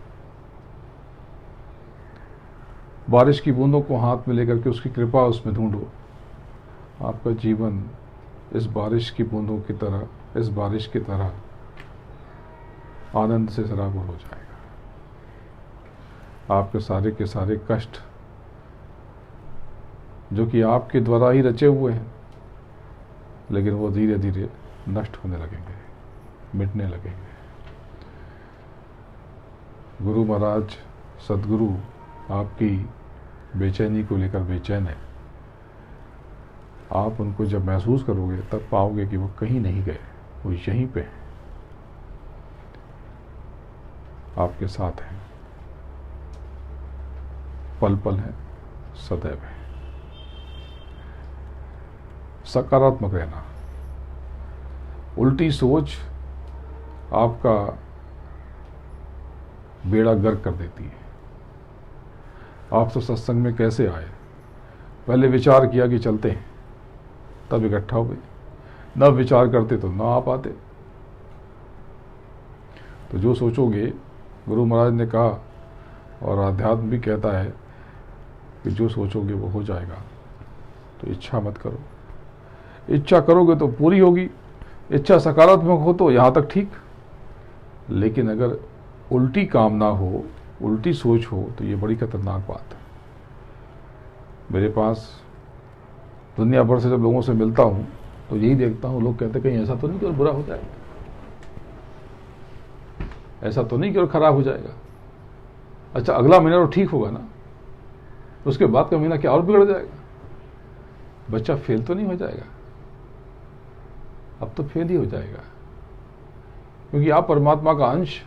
बारिश की बूंदों को हाथ में लेकर के उसकी कृपा उसमें ढूंढो। आपका जीवन इस बारिश की बूंदों की तरह, इस बारिश की तरह आनंद से सराबोर हो जाएगा। आपके सारे के सारे कष्ट जो कि आपके द्वारा ही रचे हुए हैं, लेकिन वो धीरे धीरे नष्ट होने लगेंगे, मिटने लगेंगे। गुरु महाराज, सद्गुरु आपकी बेचैनी को लेकर बेचैन है। आप उनको जब महसूस करोगे तब पाओगे कि वो कहीं नहीं गए, वो यहीं पे हैं, आपके साथ हैं, पल पल हैं, सदैव हैं। सकारात्मक रहना। उल्टी सोच आपका बेड़ा गर्क कर देती है। आप तो सत्संग में कैसे आए? पहले विचार किया कि चलते हैं, तब इकट्ठा हुए। न विचार करते तो ना आ पाते। तो जो सोचोगे, गुरु महाराज ने कहा और आध्यात्म भी कहता है कि जो सोचोगे वो हो जाएगा। तो इच्छा मत करो। इच्छा करोगे तो पूरी होगी। इच्छा सकारात्मक हो तो यहाँ तक ठीक, लेकिन अगर उल्टी कामना हो, उल्टी सोच हो, तो ये बड़ी खतरनाक बात है। मेरे पास दुनिया भर से जब लोगों से मिलता हूँ तो यही देखता हूँ, लोग कहते कहीं ऐसा तो नहीं कि और बुरा हो जाएगा, ऐसा तो नहीं कि और खराब हो जाएगा। अच्छा, अगला महीना तो ठीक होगा ना, उसके बाद का महीना क्या और बिगड़ जाएगा? बच्चा फेल तो नहीं हो जाएगा? अब तो फेल ही हो जाएगा, क्योंकि आप परमात्मा का अंश,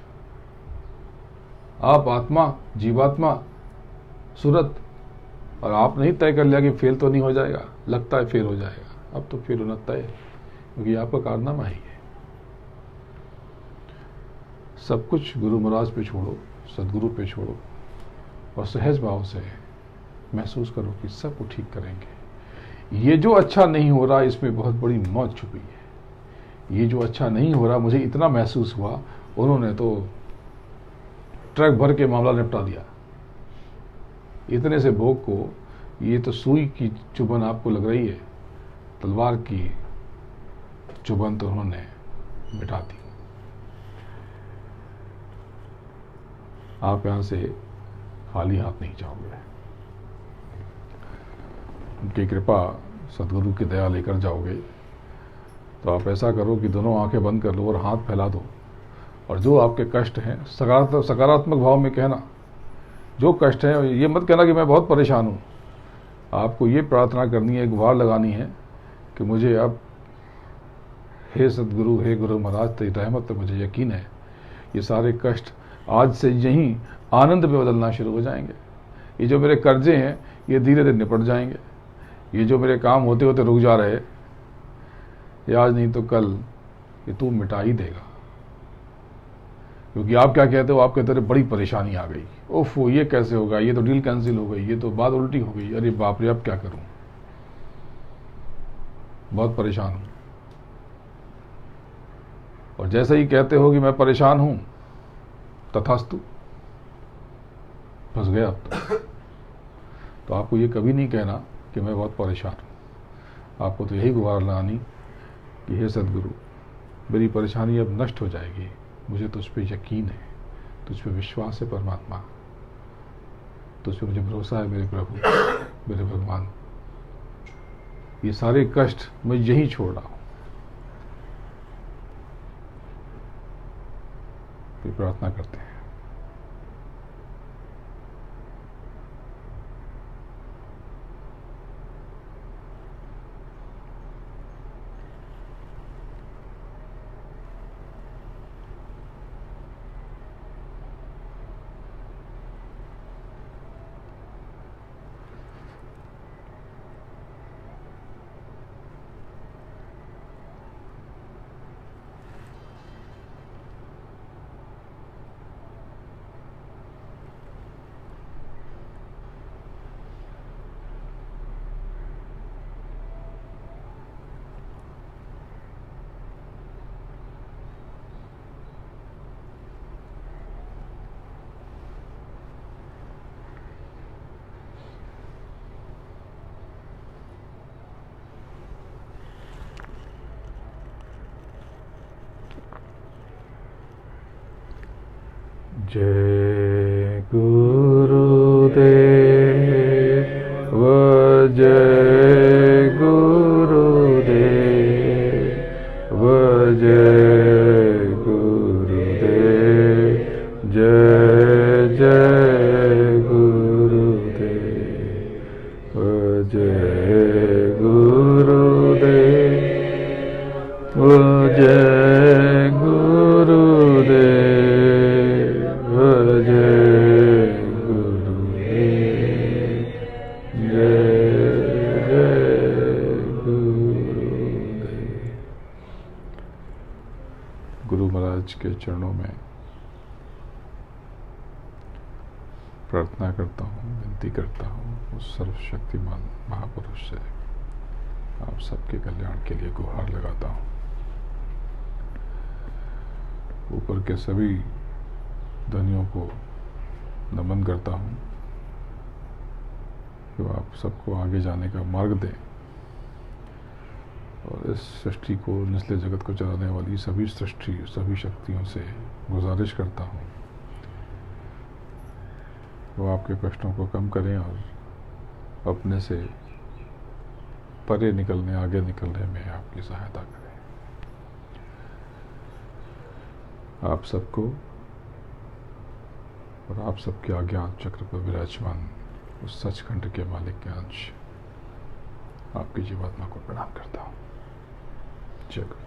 आप आत्मा, जीवात्मा, सूरत, और आपने ही तय कर लिया कि फेल तो नहीं हो जाएगा, लगता है फेल हो जाएगा। अब तो फेल होना तय है, क्योंकि आपका कारनामा ही है। सब कुछ गुरु महाराज पे छोड़ो, सद्गुरु पे छोड़ो, और सहज भाव से महसूस करो कि सब वो ठीक करेंगे। ये जो अच्छा नहीं हो रहा, इसमें बहुत बड़ी मौत छुपी है। ये जो अच्छा नहीं हो रहा, मुझे इतना महसूस हुआ, उन्होंने तो ट्रक भर के मामला निपटा दिया। इतने से भोग को, ये तो सुई की चुभन आपको लग रही है, तलवार की चुभन तो उन्होंने मिटा दी। आप यहां से खाली हाथ नहीं जाओगे। उनकी कृपा, सद्गुरु की दया लेकर जाओगे। तो आप ऐसा करो कि दोनों आंखें बंद कर लो और हाथ फैला दो, और जो आपके कष्ट हैं, सकारात्मक भाव में कहना, जो कष्ट है, ये मत कहना कि मैं बहुत परेशान हूँ। आपको ये प्रार्थना करनी है, गुहार लगानी है कि मुझे अब, हे सद्गुरु, हे गुरु महाराज, तेरी रहमत, मुझे यकीन है ये सारे कष्ट आज से यहीं आनंद में बदलना शुरू हो जाएंगे। ये जो मेरे कर्जे हैं, ये धीरे धीरे निपट जाएंगे। ये जो मेरे काम होते होते रुक जा रहे, ये आज नहीं तो कल ये तू मिटा ही देगा। क्योंकि आप क्या कहते हो? आप कहते हो बड़ी परेशानी आ गई, ओफो ये कैसे होगा, ये तो डील कैंसिल हो गई, ये तो बात उल्टी हो गई, अरे बाप रे अब क्या करूं, बहुत परेशान हूं। और जैसे ही कहते हो कि मैं परेशान हूं, तथास्तु, फंस गया अब तो आपको ये कभी नहीं कहना कि मैं बहुत परेशान हूं। आपको तो यही गुहार लगानी कि हे सद्गुरु, मेरी परेशानी अब नष्ट हो जाएगी, मुझे तुझ पे यकीन है, तुझ पे विश्वास है परमात्मा, तुझ पे मुझे भरोसा है मेरे प्रभु, मेरे भगवान। ये सारे कष्ट मैं यहीं छोड़ रहा हूं। प्रार्थना करते हैं। जय गुरुदेव, जय गुरुदेव, जय गुरुदेव, जय जय गुरुदेव, जय गुरुदेव, जय गुरुदेव, जय गुरुदेव, जय जय गुरुदेव। गुरु महाराज के चरणों में प्रार्थना करता हूँ, विनती करता हूँ उस सर्वशक्तिमान महापुरुष से आप सबके कल्याण के लिए गुहार लगाता हूँ। ऊपर के सभी धनियों को नमन करता हूँ कि वो आप सबको आगे जाने का मार्ग दें और इस सृष्टि को, निचले जगत को चलाने वाली सभी सृष्टि, सभी शक्तियों से गुजारिश करता हूँ वो आपके कष्टों को कम करें और अपने से परे निकलने, आगे निकलने में आपकी सहायता करें। आप सबको और आप सबके अज्ञान चक्र पर विराजमान उस सचखंड के मालिक के अंश आपकी जीवात्मा को प्रणाम करता हूँ। जय गुरु।